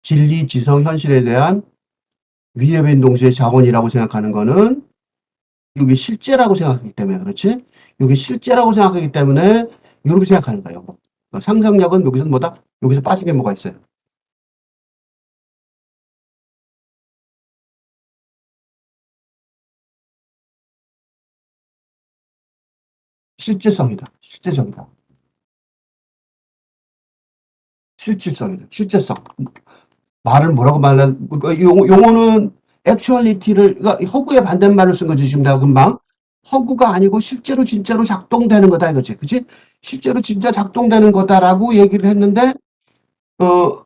진리, 지성, 현실에 대한 위에 빈동수의 자원이라고 생각하는 거는 이게 실제라고 생각하기 때문에 그렇지? 이게 실제라고 생각하기 때문에 이렇게 생각하는 거예요. 상상력은 여기서 뭐다? 여기서 빠진 게 뭐가 있어요? 실제성이다. 실제적이다. 실질성이다. 실제성. 말을 뭐라고 말한, 용어는 액츄얼리티를, 그러니까 허구의 반대말을 쓴 거지, 지금 내가 금방. 허구가 아니고 실제로 진짜로 작동되는 거다, 이거지. 그치? 실제로 진짜 작동되는 거다라고 얘기를 했는데, 어,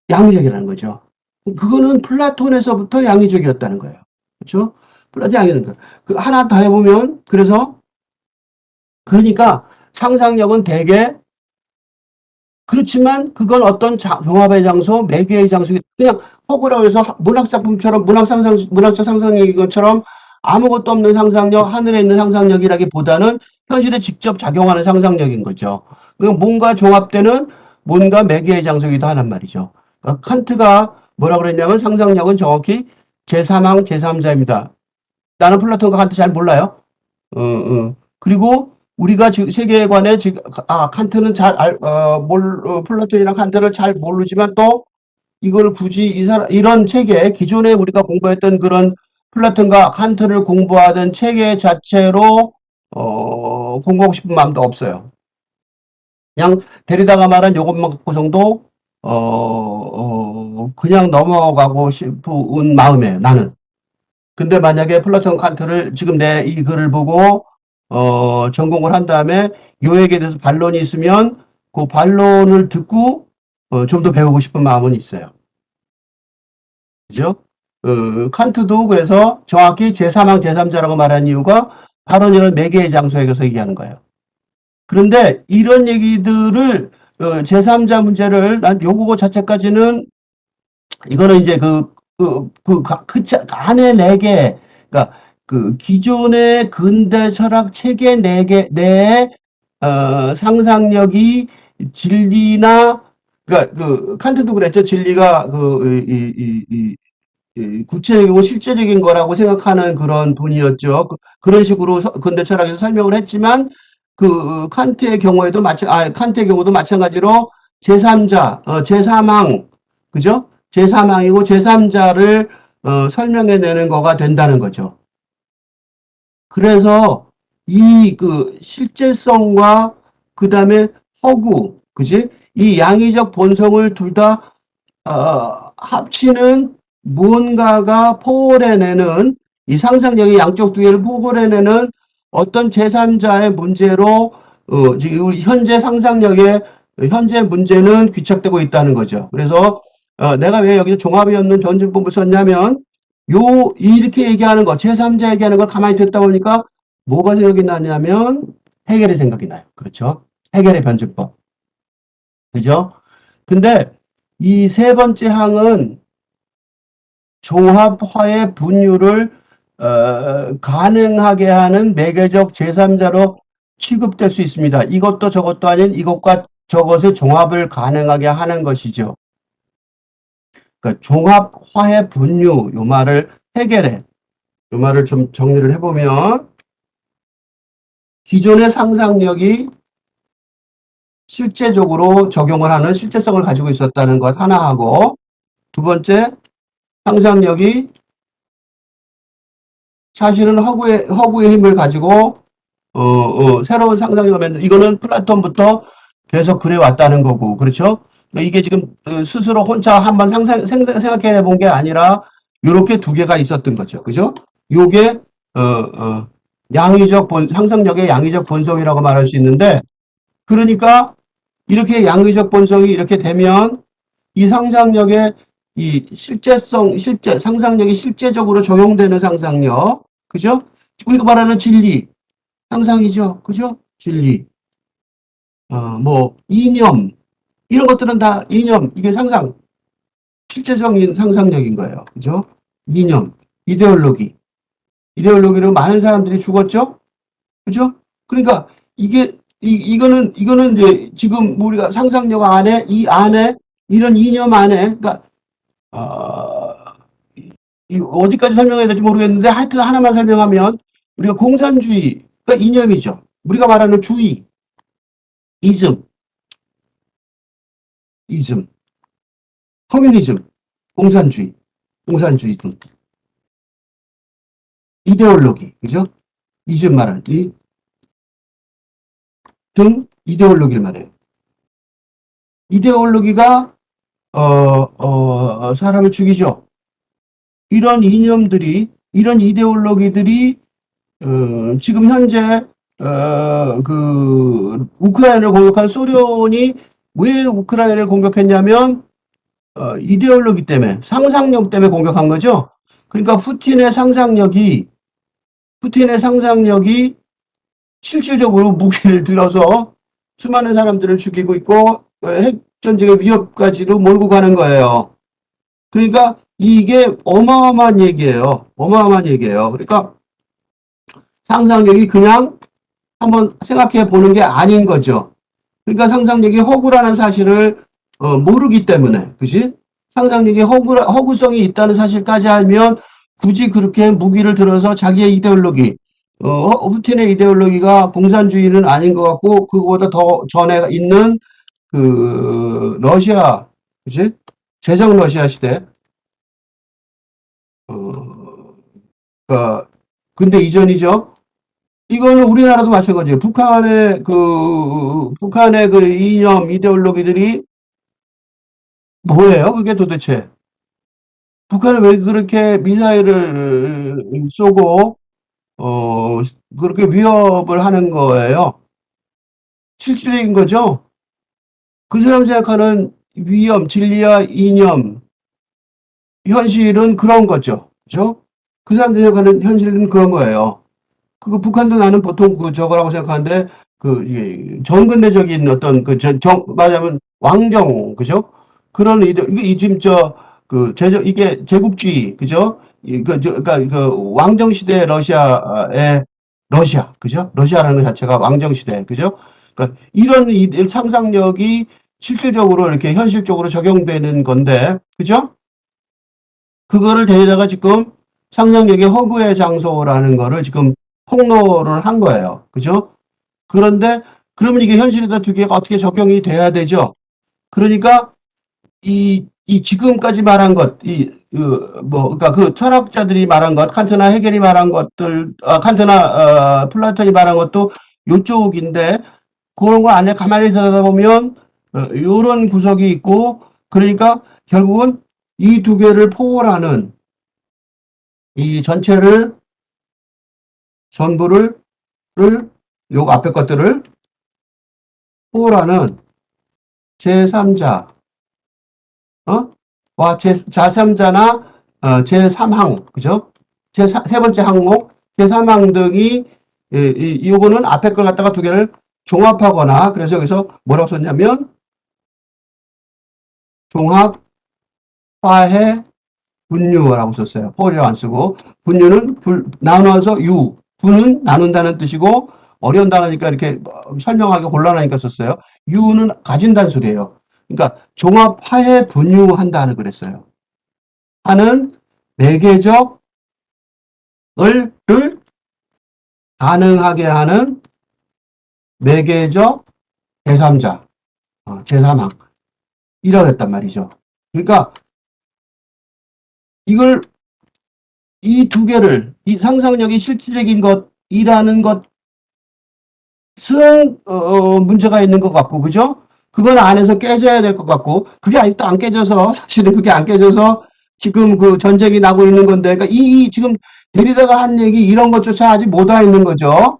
양의적이라는 거죠. 그거는 플라톤에서부터 양의적이었다는 거예요. 그렇죠? 플라톤 양의적. 그 하나 더 해보면 그래서 그러니까 상상력은 대개 그렇지만 그건 어떤 종합의 장소, 매개의 장소, 그냥 허구라고 해서 문학작품처럼 문학적 상상력인 것처럼 아무것도 없는 상상력, 하늘에 있는 상상력이라기보다는 현실에 직접 작용하는 상상력인 거죠. 그러니까 뭔가 종합되는 뭔가 매개의 장소이기도 하단 말이죠. 그러니까 칸트가 뭐라 그랬냐면 상상력은 정확히 제3항, 제3자입니다. 나는 플라톤과 칸트 잘 몰라요. 그리고 우리가 지금 세계관에 지금 칸트는 플라톤이나 칸트를 잘 모르지만 또 이걸 굳이 이런 체계 기존에 우리가 공부했던 그런 플라톤과 칸트를 공부하던 체계 자체로 공부하고 싶은 마음도 없어요. 그냥 데리다가 말한 요것만 갖고 정도 그냥 넘어가고 싶은 마음이에요. 나는. 근데 만약에 플라톤 칸트를 지금 내 이 글을 보고 전공을 한 다음에 요액에 대해서 반론이 있으면 그 반론을 듣고 좀 더 배우고 싶은 마음은 있어요. 그죠? 칸트도 그래서 정확히 제3항 제3자라고 말한 이유가 바로 이런 매개의 장소에 대해서 얘기하는 거예요. 그런데 이런 얘기들을 제3자 문제를 난 요거 자체까지는 이거는 이제 안에 네 개, 그러니까 그 기존의 근대 철학 체계 네 개, 내의 상상력이 진리나, 그러니까 그 칸트도 그랬죠. 진리가 구체적이고 실제적인 거라고 생각하는 그런 분이었죠. 그런 식으로 근대 철학에서 설명을 했지만 칸트의 경우에도 칸트의 경우도 마찬가지로 제3자, 제3항, 그죠? 제3항이고 제3자를 설명해내는 거가 된다는 거죠. 그래서 이 실제성과 그 다음에 허구, 그지? 이 양의적 본성을 둘 다 합치는 무언가가 포괄해내는 이 상상력의 양쪽 두 개를 포괄해내는 어떤 제3자의 문제로 지금 우리 현재 상상력의 현재 문제는 귀착되고 있다는 거죠. 그래서 내가 왜 여기서 종합이 없는 변증법을 썼냐면 이렇게 얘기하는 거 제3자 얘기하는 걸 가만히 듣다 보니까 뭐가 생각이 나냐면 해결의 생각이 나요. 그렇죠? 해결의 변증법. 그죠? 근데 이 세 번째 항은 종합화의 분류를 가능하게 하는 매개적 제3자로 취급될 수 있습니다. 이것도 저것도 아닌 이것과 저것의 종합을 가능하게 하는 것이죠. 그러니까 종합화의 분류 요 말을 해결해. 요 말을 좀 정리를 해보면 기존의 상상력이 실제적으로 적용을 하는 실제성을 가지고 있었다는 것 하나하고 두 번째 상상력이 사실은 허구의 힘을 가지고 새로운 상상력을 만든 이거는 플라톤부터 계속 그래왔다는 거고 그렇죠? 이게 지금 스스로 혼자 한번 생각해 본 게 아니라 이렇게 두 개가 있었던 거죠. 그죠? 요게 상상력의 양의적 본성이라고 말할 수 있는데 그러니까 이렇게 양의적 본성이 이렇게 되면 이 상상력의 이 상상력이 실제적으로 적용되는 상상력, 그죠? 우리가 말하는 진리, 상상이죠. 그죠? 진리. 이념, 이런 것들은 다 이념, 이게 실제적인 상상력인 거예요. 그죠? 이념, 이데올로기로 많은 사람들이 죽었죠? 그죠? 그러니까 이거는 이제 지금 우리가 상상력 안에, 이런 이념 안에, 그러니까, 어, 어디까지 설명해야 될지 모르겠는데 하여튼 하나만 설명하면 우리가 공산주의가 이념이죠. 우리가 말하는 주의, 이즘, 이즘, 커뮤니즘, 공산주의, 공산주의 등 이데올로기, 그죠? 이즘 말하는 등 이데올로기를 말해요. 이데올로기가 사람을 죽이죠. 이런 이념들이, 이런 이데올로기들이 지금 현재 우크라이나를 공격한 소련이 왜 우크라이나를 공격했냐면 이데올로기 때문에, 상상력 때문에 공격한 거죠. 그러니까 푸틴의 상상력이 실질적으로 무기를 들어서 수많은 사람들을 죽이고 있고 핵전쟁의 위협까지도 몰고 가는 거예요. 그러니까 이게 어마어마한 얘기예요. 어마어마한 얘기예요. 그러니까 상상력이 그냥 한번 생각해 보는 게 아닌 거죠. 그러니까 상상력이 허구라는 사실을 모르기 때문에, 그지? 상상력이 허구성이 있다는 사실까지 알면 굳이 그렇게 무기를 들어서 자기의 이데올로기, 푸틴의 이데올로기가 공산주의는 아닌 것 같고, 그거보다 더 전에 있는 러시아, 그지? 제정 러시아 시대, 어, 그러니까 근대 이전이죠. 이거는 우리나라도 마찬가지예요. 북한의 이념, 이데올로기들이 뭐예요? 그게 도대체. 북한은 왜 그렇게 미사일을 쏘고, 어, 그렇게 위협을 하는 거예요? 실질적인 거죠? 그 사람 생각하는 위험, 진리와 이념, 현실은 그런 거죠. 그죠? 그 사람들이 생각하는 현실은 그런 거예요. 북한도 나는 보통 저거라고 생각하는데, 전근대적인 어떤 말하자면 왕정, 그죠? 그런 이게 지금 이게 제국주의, 그죠? 그러니까 왕정 시대 러시아의 러시아, 그죠? 러시아라는 것 자체가 왕정 시대, 그죠? 그러니까 이런 상상력이 실질적으로 이렇게 현실적으로 적용되는 건데, 그죠? 그거를 데려다가 지금 상상력의 허구의 장소라는 거를 지금 폭로를 한 거예요. 그죠? 그런데 그러면 이게 현실에다 두 개가 어떻게 적용이 돼야 되죠? 그러니까 이 지금까지 말한 것, 그러니까 그 철학자들이 말한 것, 칸트나 헤겔이 말한 것들, 칸트나 플라톤이 말한 것도 요쪽인데 그런 거 안에 가만히 들여다보면 요런 구석이 있고 그러니까 결국은 이 두 개를 포괄하는 이 전체를 전부를 요 앞에 것들을 포괄하는 제3자 제3자나 제3항 그죠? 세 번째 항목 제3항 등이 요거는 앞에 걸 갖다가 두 개를 종합하거나 그래서 여기서 뭐라고 썼냐면 종합 화해 분유라고 썼어요. 폴이라고 안 쓰고 분유는 나눠서 분은 나눈다는 뜻이고 어려운 단어니까 이렇게 설명하기 곤란하니까 썼어요. 유는 가진다는 소리예요. 그러니까 종합 화해 분유한다는 그랬어요. 하는 매개적을 가능하게 하는 매개적 제3자, 제3항 이라고 했단 말이죠. 그러니까 이걸 이 두 개를 이 상상력이 실질적인 것이라는 것은 문제가 있는 것 같고 그죠? 그건 안에서 깨져야 될 것 같고 그게 아직도 안 깨져서 사실은 그게 안 깨져서 지금 그 전쟁이 나고 있는 건데 그러니까 지금 데리다가 한 얘기 이런 것조차 아직 못 와 있는 거죠.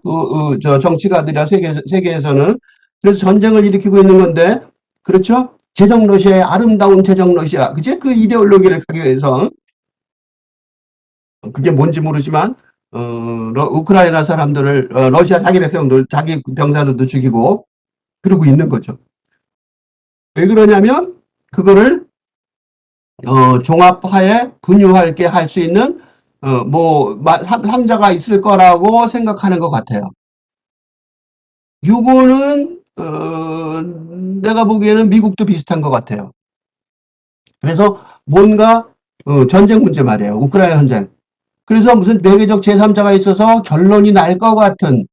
저 정치가들이야 세계에서는 그래서 전쟁을 일으키고 있는 건데 그렇죠? 제정 러시아의 아름다운 제정 러시아 그지? 그 이데올로기를 가기 위해서 그게 뭔지 모르지만 우크라이나 사람들을 러시아 자기 백성들 자기 병사들도 죽이고 그러고 있는 거죠. 왜 그러냐면 그거를 종합화해 분유할게 할 수 있는 뭐 삼자가 있을 거라고 생각하는 것 같아요. 요거는 내가 보기에는 미국도 비슷한 것 같아요. 그래서 뭔가 전쟁 문제 말이에요. 우크라이나 전쟁. 그래서 무슨 매개적 제3자가 있어서 결론이 날 것 같은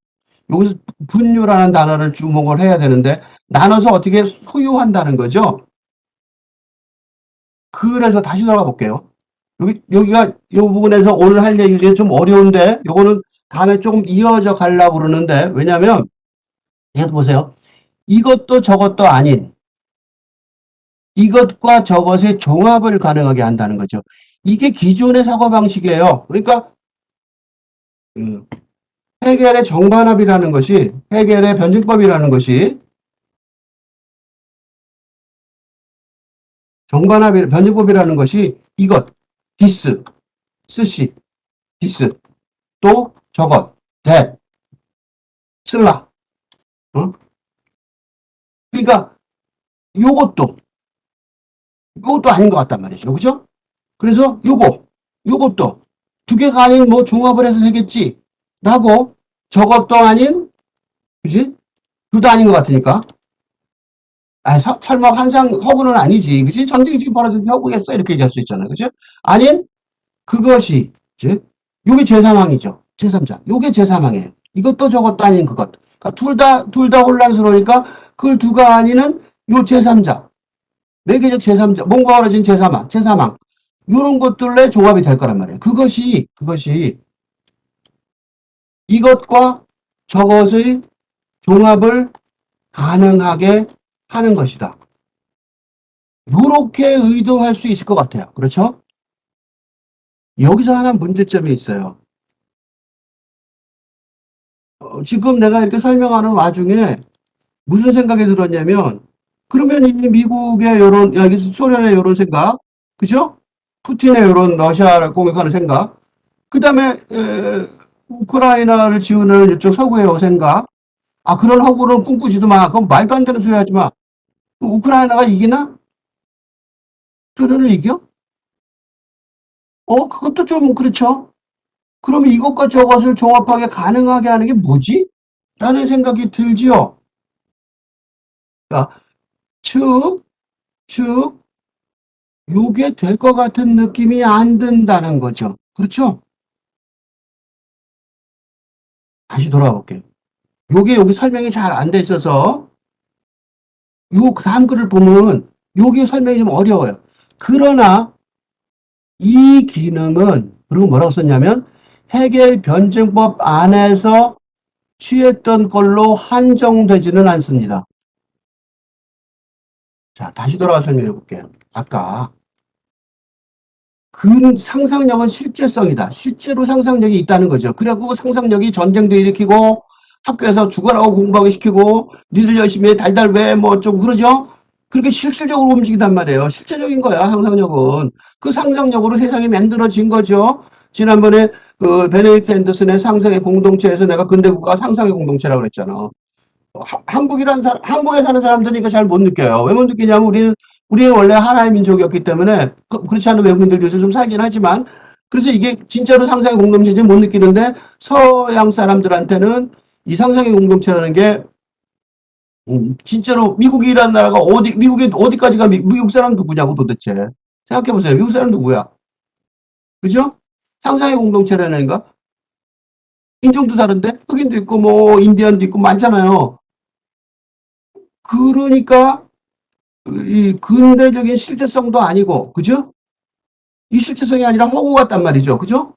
여기서 분류라는 단어를 주목을 해야 되는데 나눠서 어떻게 소유한다는 거죠. 그래서 다시 돌아가 볼게요. 여기가 이 부분에서 오늘 할 얘기 중에 좀 어려운데 요거는 다음에 조금 이어져 가려고 그러는데 왜냐면 얘도 보세요. 이것도 저것도 아닌 이것과 저것의 종합을 가능하게 한다는 거죠. 이게 기존의 사고방식이에요. 그러니까 해겔의 정반합이라는 것이 해겔의 변증법이라는 것이 변증법이라는 것이 이것 디스 스시 디스 또 저것 that 슬라 어? 그러니까 요것도 아닌 것 같단 말이죠. 그죠? 그래서 요것도 두 개가 아닌 뭐 종합을 해서 되겠지 라고 저것도 아닌 그지? 둘 다 아닌 것 같으니까 설마 환상 허구는 아니지 그지? 전쟁이 지금 벌어지는 허구겠어 이렇게 얘기할 수 있잖아요. 그죠? 아닌 그것이 즉 요게 제3항이죠. 제3자. 요게 제3항이에요. 이것도 저것도 아닌 그것. 그러니까 둘 다 혼란스러우니까 그걸 두가 아니는 요 제3자. 매개적 제3자. 뭔가 벌어진 제3항. 제3항. 요런 것들의 조합이 될 거란 말이에요. 그것이 이것과 저것의 종합을 가능하게 하는 것이다. 요렇게 의도할 수 있을 것 같아요. 그렇죠? 여기서 하나 문제점이 있어요. 지금 내가 이렇게 설명하는 와중에 무슨 생각이 들었냐면 그러면 이 미국의 요런 여기 소련의 요런 생각 그죠? 푸틴의 요런 러시아를 공격하는 생각 그 다음에 우크라이나를 지원하는 이쪽 서구의 생각 그런 허구를 꿈꾸지도 마. 그건 말도 안 되는 소리 하지 마. 우크라이나가 이기나? 소련을 이겨? 그것도 좀 그렇죠. 그럼 이것과 저것을 종합하게 가능하게 하는 게 뭐지? 라는 생각이 들지요. 그러니까 즉 요게 될 것 같은 느낌이 안 든다는 거죠. 그렇죠? 다시 돌아가 볼게요. 요게 여기 설명이 잘 안 돼 있어서 요 다음 글을 보면 요게 설명이 좀 어려워요. 그러나 이 기능은 그리고 뭐라고 썼냐면 해겔 변증법 안에서 취했던 걸로 한정되지는 않습니다. 자, 다시 돌아가 설명해 볼게요. 아까 상상력은 실제성이다. 실제로 상상력이 있다는 거죠. 그래갖고 상상력이 전쟁도 일으키고 학교에서 죽어라고 공부하게 시키고 니들 열심히 해 달달 왜 뭐 어쩌고 그러죠. 그렇게 실질적으로 움직인단 말이에요. 실제적인 거야 상상력은. 그 상상력으로 세상이 만들어진 거죠. 지난번에 그 베네딕트 앤더슨의 상상의 공동체에서 내가 근대국가 상상의 공동체라고 그랬잖아. 한국에 사는 사람들은 이거 잘 못 느껴요. 왜 못 느끼냐면 우리는 원래 하나의 민족이었기 때문에 그렇지 않은 외국인들도 요즘 좀 살긴 하지만 그래서 이게 진짜로 상상의 공동체인지 못 느끼는데 서양 사람들한테는 이 상상의 공동체라는 게 진짜로 미국이라는 나라가 미국에 어디까지가 미국 사람 누구냐고 도대체 생각해 보세요. 미국 사람 누구야? 그죠? 상상의 공동체라는 거 인종도 다른데 흑인도 있고 뭐 인디언도 있고 많잖아요. 그러니까 이 근대적인 실제성도 아니고, 그죠? 이 실제성이 아니라 허구 같단 말이죠. 그죠?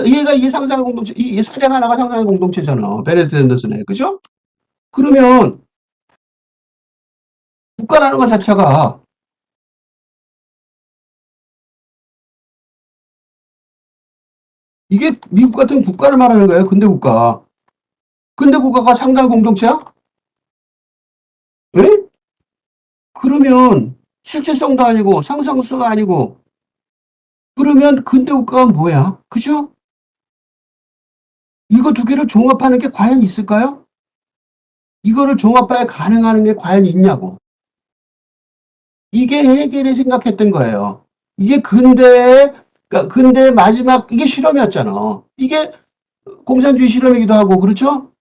이게 상상의 공동체, 이 사냥 하나가 상상의 공동체잖아. 베네딕트 앤더슨의. 그죠? 그러면 국가라는 것 자체가 이게 미국 같은 국가를 말하는 거예요. 근대 국가. 근대 국가가 상상의 공동체야? 왜? 그러면 실제성도 아니고 상상성도 아니고 그러면 근대 국가가 뭐야? 그죠? 이거 두 개를 종합하는 게 과연 있을까요? 이거를 종합해 가능한 게 과연 있냐고. 이게 해겔이 생각했던 거예요. 이게 그러니까 근대의 마지막 이게 실험이었잖아. 이게 공산주의 실험이기도 하고 그렇죠?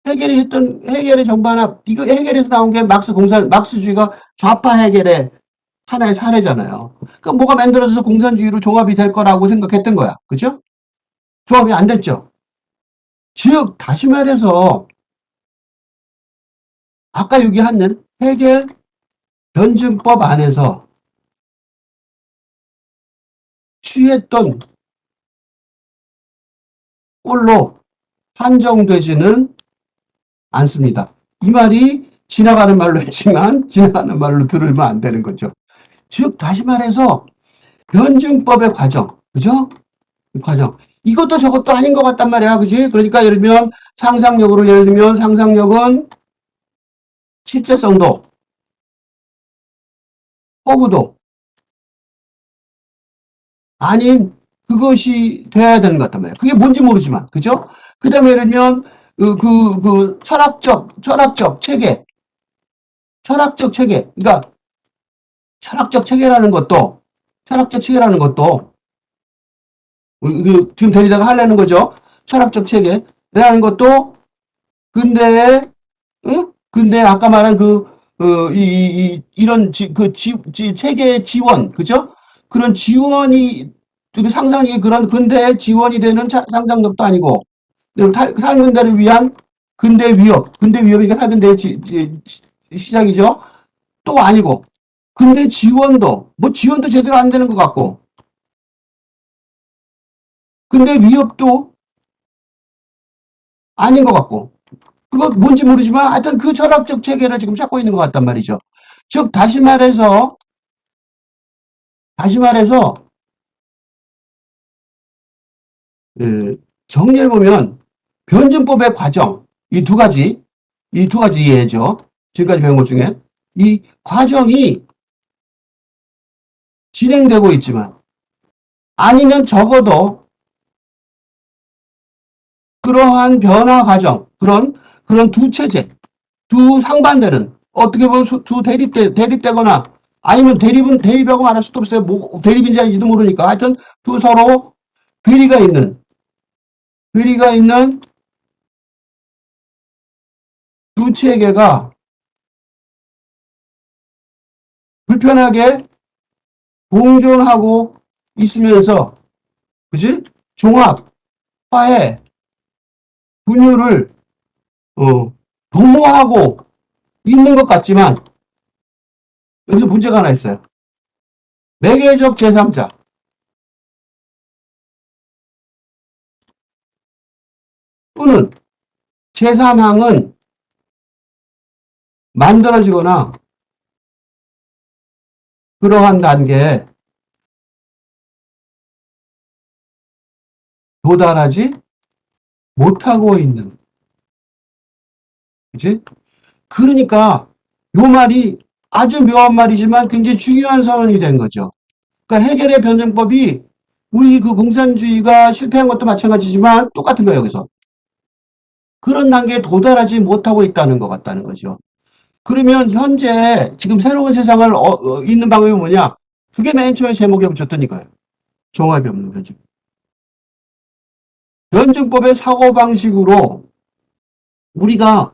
해겔의 정반합 이거 해겔에서 나온 게 막스주의가 좌파 해겔의 하나의 사례잖아요. 그러니까 뭐가 만들어져서 공산주의로 종합이 될 거라고 생각했던 거야. 그죠? 종합이 안 됐죠. 즉, 다시 말해서 아까 얘기한 해겔 변증법 안에서 취했던 꼴로 한정되지는 않습니다. 이 말이 지나가는 말로 했지만 지나가는 말로 들으면 안 되는 거죠. 즉 다시 말해서 변증법의 과정, 그죠? 과정. 이것도 저것도 아닌 것 같단 말이야, 그지? 그러니까 예를 들면 상상력으로 예를 들면 상상력은 실제성도, 허구도 아닌 그것이 돼야 되는 것 같단 말이야. 그게 뭔지 모르지만, 그죠? 그 다음에 예를 들면 철학적 체계, 철학적 체계. 그러니까 철학적 체계라는 것도 철학적 체계라는 것도 지금 데리다가 하려는 거죠. 철학적 체계라는 것도 근대에 응? 근데 아까 말한 이런 체계의 지원, 그죠? 그런 지원이 그 상상이 그런 근대의 지원이 되는 상상력도 아니고 탈근대를 위한 근대 위협이니까 탈근대의 시작이죠. 또 아니고 근데 지원도 뭐 지원도 제대로 안 되는 것 같고 근데 위협도 아닌 것 같고 그거 뭔지 모르지만 하여튼 그 철학적 체계를 지금 찾고 있는 것 같단 말이죠. 즉 다시 말해서 예, 정리해 보면 변증법의 과정 이 두 가지 이해죠. 지금까지 배운 것 중에 이 과정이 진행되고 있지만 아니면 적어도 그러한 변화 과정 그런 두 체제 두 상반되는 어떻게 보면 두 대립되거나 아니면 대립하고 말할 수도 없어요. 뭐 대립인지 아닌지도 모르니까 하여튼 두 서로 괴리가 있는 괴리가 있는 두 체계가 불편하게 공존하고 있으면서 그지 종합 화해 분열을 도모하고 있는 것 같지만 여기서 문제가 하나 있어요. 매개적 제3자 또는 제3항은 만들어지거나 그러한 단계에 도달하지 못하고 있는 그치? 그러니까 요 말이 아주 묘한 말이지만 굉장히 중요한 선언이 된 거죠. 그러니까 해결의 변증법이 우리 그 공산주의가 실패한 것도 마찬가지지만 똑같은 거예요, 여기서. 그런 단계에 도달하지 못하고 있다는 것 같다는 거죠. 그러면 현재 지금 새로운 세상을 잇는 방법이 뭐냐? 그게 맨 처음에 제목에 붙였던 이거예요. 종합이 없는 변증. 변증법의 사고방식으로 우리가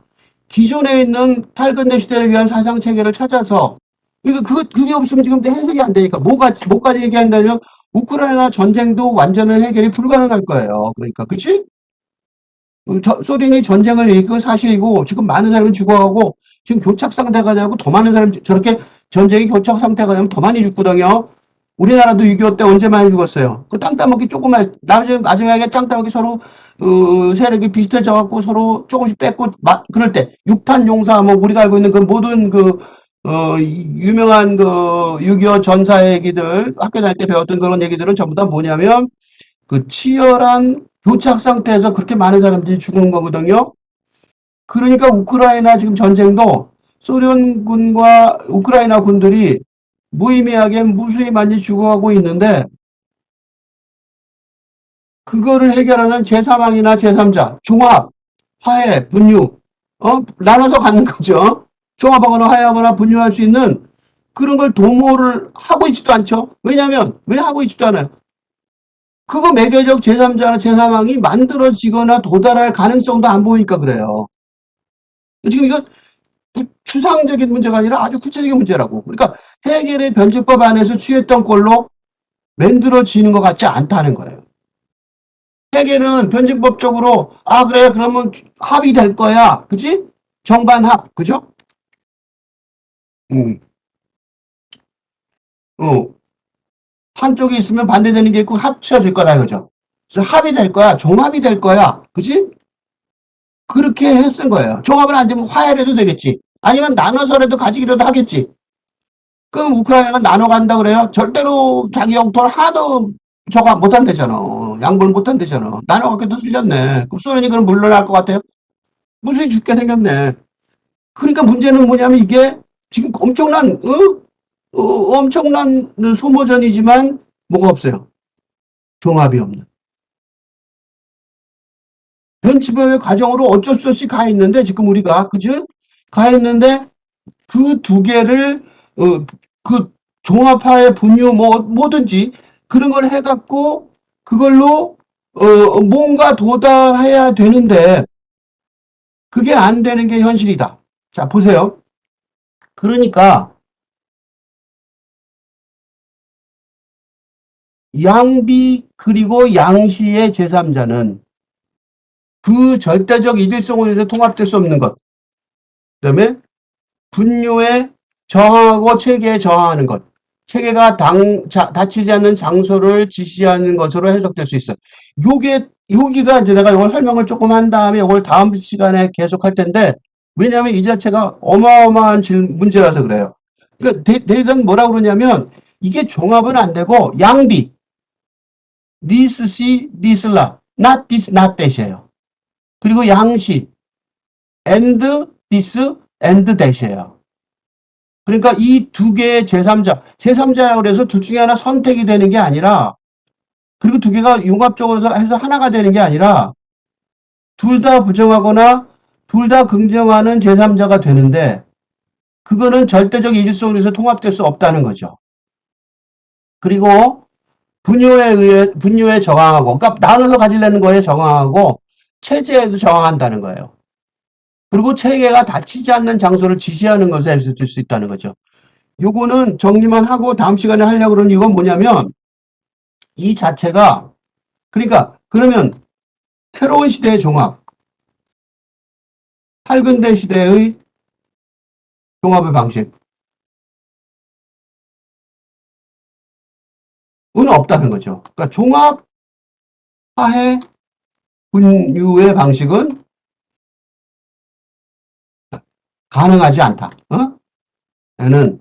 기존에 있는 탈근대 시대를 위한 사상 체계를 찾아서 그게 없으면 지금 해석이 안 되니까 뭐까지 얘기한다면 우크라이나 전쟁도 완전한 해결이 불가능할 거예요. 그러니까 그치? 소련이 전쟁을 이끈 사실이고 지금 많은 사람이 죽어가고 지금 교착 상태가 되고 더 많은 사람이 저렇게 전쟁이 교착 상태가 되면 더 많이 죽거든요. 우리나라도 6.25 때 언제 많이 죽었어요. 그 땅 따먹기 조금만 마지막에 땅 따먹기 서로 세력이 비슷해져 갖고 서로 조금씩 뺏고 그럴 때 육탄 용사 뭐 우리가 알고 있는 그 모든 유명한 6.25 전사 얘기들 학교 다닐 때 배웠던 그런 얘기들은 전부 다 뭐냐면 그 치열한 교착 상태에서 그렇게 많은 사람들이 죽은 거거든요. 그러니까 우크라이나 지금 전쟁도 소련군과 우크라이나 군들이 무의미하게 무수히 많이 죽어가고 있는데 그거를 해결하는 제3항이나 제3자, 종합, 화해, 분유, 나눠서 갖는 거죠. 종합하거나 화해하거나 분유할 수 있는 그런 걸 도모를 하고 있지도 않죠. 왜냐하면 왜 하고 있지도 않아요. 그거 매개적 제3자나 제3항이 만들어지거나 도달할 가능성도 안 보이니까 그래요. 지금 이거 추상적인 문제가 아니라 아주 구체적인 문제라고. 그러니까 해겔의 변증법 안에서 취했던 꼴로 만들어지는 것 같지 않다는 거예요. 해겔은 변증법적으로 그래 그러면 합의될 거야. 그지? 정반합. 그죠? 음. 어. 한쪽이 있으면 반대되는 게 있고 합쳐질 거다 이거죠. 그래서 합이 될 거야. 종합이 될 거야. 그지? 그렇게 했은 거예요. 종합은 안 되면 화해라도 되겠지. 아니면 나눠서라도 가지기라도 하겠지. 그럼 우크라이나가 나눠 간다 그래요? 절대로 자기 영토를 하나도 저거 못한대잖아. 양보를 못한대잖아. 나눠 갖기도 틀렸네. 그럼 소련이 그럼 물러날 것 같아요? 무수히 죽게 생겼네. 그러니까 문제는 뭐냐면 이게 지금 엄청난 소모전이지만 뭐가 없어요. 종합이 없는. 변칙의 과정으로 어쩔 수 없이 가 있는데 지금 우리가 그죠? 가 있는데 그 두 개를 그 종합화의 분유 뭐든지 그런 걸 해갖고 그걸로 뭔가 도달해야 되는데 그게 안 되는 게 현실이다. 자 보세요. 그러니까 양비 그리고 양시의 제3자는 그 절대적 이질성으로 인해서 통합될 수 없는 것. 그다음에 분뇨에 저항하고 체계에 저항하는 것. 체계가 다치지 않는 장소를 지시하는 것으로 해석될 수 있어요. 여기가 이제 내가 이걸 설명을 조금 한 다음에 이걸 다음 시간에 계속 할 텐데, 왜냐하면 이 자체가 어마어마한 문제라서 그래요. 그러니까 대리는 뭐라고 그러냐면, 이게 종합은 안 되고, 양비, this, see, this, la, not this, not that이에요. 그리고 양시, and this, and that이에요. 그러니까 이 두 개의 제3자라고 그래서 둘 중에 하나 선택이 되는 게 아니라, 그리고 두 개가 융합적으로 해서 하나가 되는 게 아니라, 둘 다 부정하거나 둘 다 긍정하는 제3자가 되는데, 그거는 절대적 이질성으로 통합될 수 없다는 거죠. 그리고 분뇨에 저항하고, 그러니까 나눠서 가지려는 거에 저항하고, 체제에도 저항한다는 거예요. 그리고 체계가 다치지 않는 장소를 지시하는 것에 있을 수 있다는 거죠. 요거는 정리만 하고 다음 시간에 하려고 그러는 이유가 뭐냐면, 이 자체가 그러니까 그러면 새로운 시대의 종합, 팔근대 시대의 종합의 방식은 없다는 거죠. 그러니까 종합, 화해, 분유의 방식은 가능하지 않다. 얘는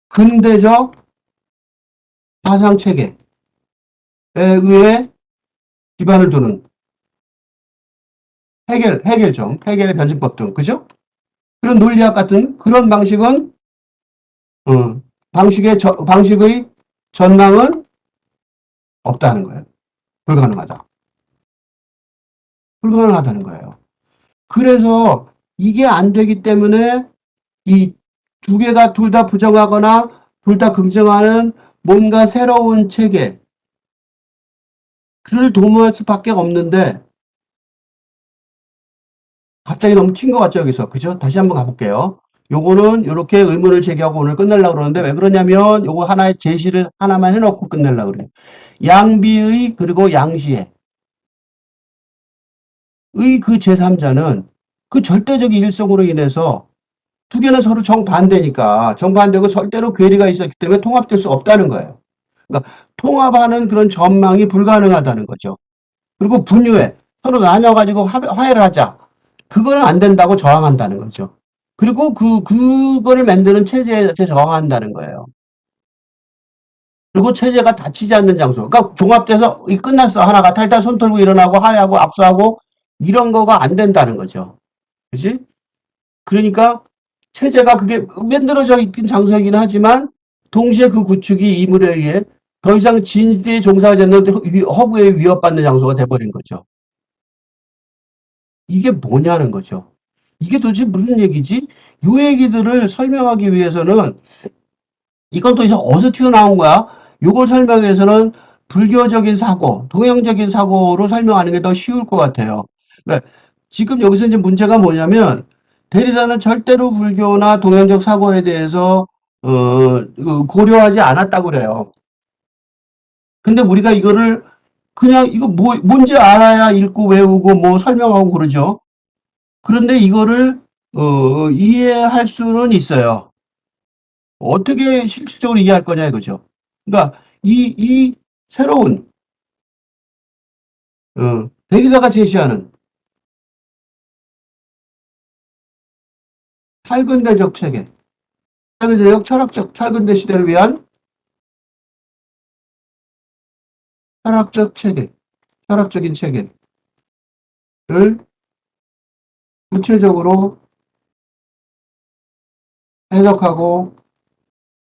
근대적 사상 체계에 의해 기반을 두는 해결의 변증법 등, 그죠? 그런 논리학 같은 그런 방식은, 방식의 전망은 없다는 거예요. 불가능하다. 불가능하다는 거예요. 그래서 이게 안 되기 때문에 이 두 개가 둘 다 부정하거나 둘 다 긍정하는 뭔가 새로운 체계, 그를 도모할 수밖에 없는데, 갑자기 너무 튄 것 같죠, 여기서. 그죠? 다시 한번 가볼게요. 요거는 이렇게 의문을 제기하고 오늘 끝내려고 그러는데, 왜 그러냐면 요거 하나의 제시를 하나만 해놓고 끝내려고 그래요. 양비의 그리고 양시의 그 제3자는 그 절대적 일성으로 인해서 두 개는 서로 정반대니까 정반대고 절대로 괴리가 있었기 때문에 통합될 수 없다는 거예요. 그러니까 통합하는 그런 전망이 불가능하다는 거죠. 그리고 분유해 서로 나눠가지고 화해를 하자. 그거는 안 된다고 저항한다는 거죠. 그리고 그거를 만드는 체제에 저항한다는 거예요. 그리고 체제가 다치지 않는 장소. 그러니까 종합돼서 끝났어. 하나가 탈탈 손 털고 일어나고 화해하고 악수하고 이런 거가 안 된다는 거죠. 그지? 그러니까 체제가 그게 만들어져 있긴 장소이긴 하지만 동시에 그 구축이 이물에 의해 더 이상 진지에 종사하지 않는 허구에 위협받는 장소가 돼버린 거죠. 이게 뭐냐는 거죠. 이게 도대체 무슨 얘기지? 이 얘기들을 설명하기 위해서는 이건 또 이제 어디서 튀어나온 거야? 이걸 설명해서는 불교적인 사고, 동양적인 사고로 설명하는 게 더 쉬울 것 같아요. 그러니까 지금 여기서 이제 문제가 뭐냐면 데리다는 절대로 불교나 동양적 사고에 대해서 고려하지 않았다고 그래요. 근데 우리가 이거를 그냥 이거 뭔지 알아야 읽고 외우고 뭐 설명하고 그러죠. 그런데 이거를 이해할 수는 있어요. 어떻게 실질적으로 이해할 거냐 이거죠. 그러니까 이 새로운 데리다가 제시하는 탈근대적 체계, 탈근대적 철학적 탈근대 시대를 위한 철학적 체계, 철학적인 체계를 구체적으로 해석하고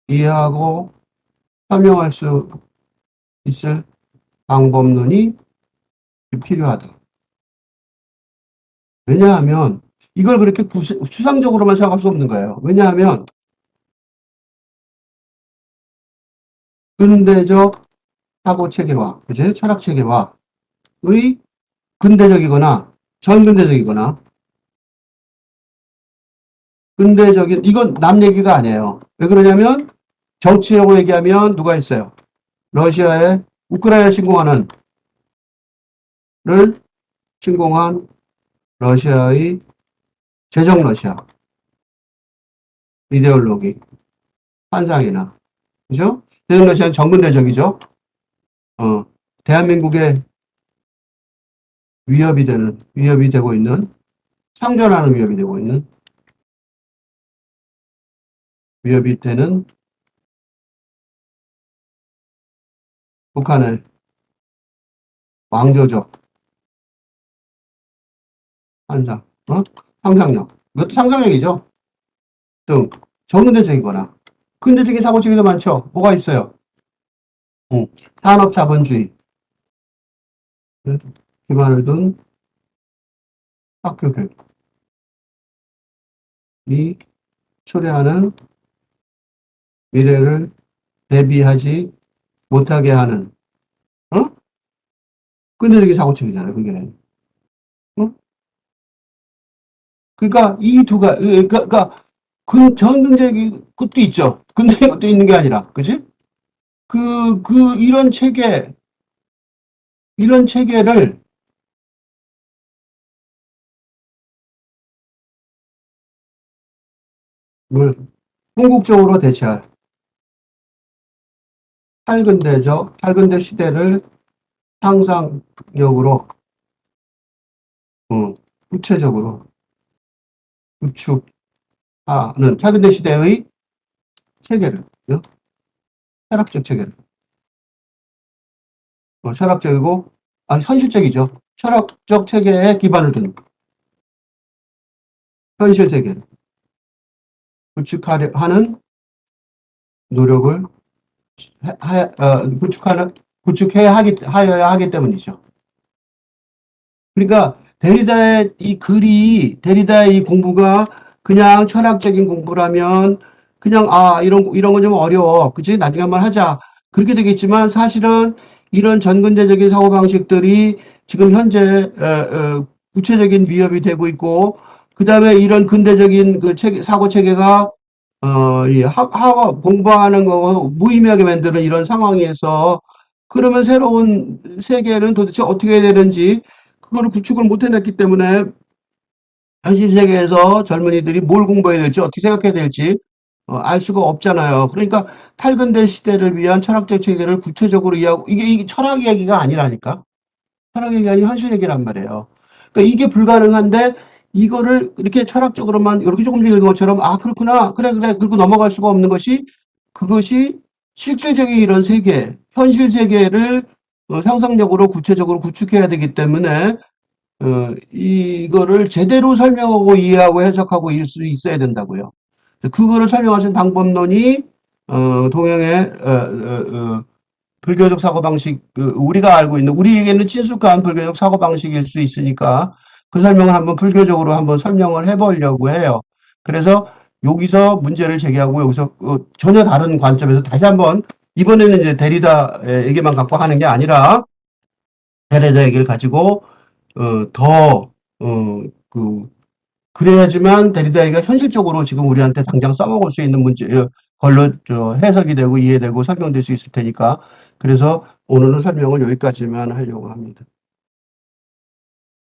이해하고 설명할 수 있을 방법론이 필요하다. 왜냐하면 이걸 그렇게 추상적으로만 생각할 수 없는 거예요. 왜냐하면 근대적 사고 체계와 그제 철학 체계와의 근대적이거나 전근대적이거나 근대적인 이건 남 얘기가 아니에요. 왜 그러냐면 정치적으로 얘기하면 누가 있어요? 러시아에 우크라이나 침공하는 를 침공한 러시아의 제정 러시아 이데올로기 환상이나 그죠? 제정 러시아는 정근대적이죠. 어, 대한민국의 위협이 되고 있는 상존하는 위협이 되고 있는 위협이 되는 북한의 왕조적 환상, 상상력, 이것도 상상력이죠. 등 정근대적이거나 근대적인 사고체계도 많죠. 뭐가 있어요? 산업자본주의 기반을 둔 학교 교육이 초래하는 미래를 대비하지 못하게 하는 근대적인 사고체계잖아요. 그게. 어? 그러니까 이 두 가지 그러니까 전근대적인 것도 있죠. 근대적인 것도 있는 게 아니라, 그지? 이런 체계를 궁극적으로 대체할 탈근대 시대를 상상력으로 구체적으로 구축하는 탈근대 시대의 체계를 철학적 체계를 철학적이고 현실적이죠. 철학적 체계에 기반을 둔 현실 세계를 구축하려 하는 노력을 구축하여야 하기 때문이죠. 그러니까 데리다의 이 공부가 그냥 철학적인 공부라면 그냥 이런 건 좀 어려워. 그치? 나중에 한번 하자. 그렇게 되겠지만 사실은 이런 전근대적인 사고 방식들이 지금 현재 구체적인 위협이 되고 있고 그다음에 이런 근대적인 그 사고 체계가 이 공부하는 거 무의미하게 만드는 이런 상황에서 그러면 새로운 세계는 도대체 어떻게 해야 되는지 그거를 구축을 못 해냈기 때문에 현실 세계에서 젊은이들이 뭘 공부해야 될지 어떻게 생각해야 될지 알 수가 없잖아요. 그러니까 탈근대 시대를 위한 철학적 체계를 구체적으로 이해하고 이게 철학 얘기가 아니라니까. 철학 얘기가 아니라 현실 얘기란 말이에요. 그러니까 이게 불가능한데 이거를 이렇게 철학적으로만 이렇게 조금씩 읽은 것처럼 그렇구나 그래 그리고 넘어갈 수가 없는 것이 그것이 실질적인 이런 세계 현실 세계를 상상력으로 구체적으로 구축해야 되기 때문에 이거를 제대로 설명하고 이해하고 해석하고 일 수 있어야 된다고요. 그거를 설명하신 방법론이 동양의 불교적 사고방식, 우리가 알고 있는, 우리에게는 친숙한 불교적 사고방식일 수 있으니까 그 설명을 한번 불교적으로 한번 설명을 해보려고 해요. 그래서 여기서 문제를 제기하고 여기서 전혀 다른 관점에서 다시 한번 이번에는 이제 데리다 얘기만 갖고 하는 게 아니라 데리다 얘기를 가지고 더 그 그래야지만 데리다이가 현실적으로 지금 우리한테 당장 써먹을 수 있는 문제 걸로 해석이 되고 이해되고 설명될 수 있을 테니까 그래서 오늘은 설명을 여기까지만 하려고 합니다.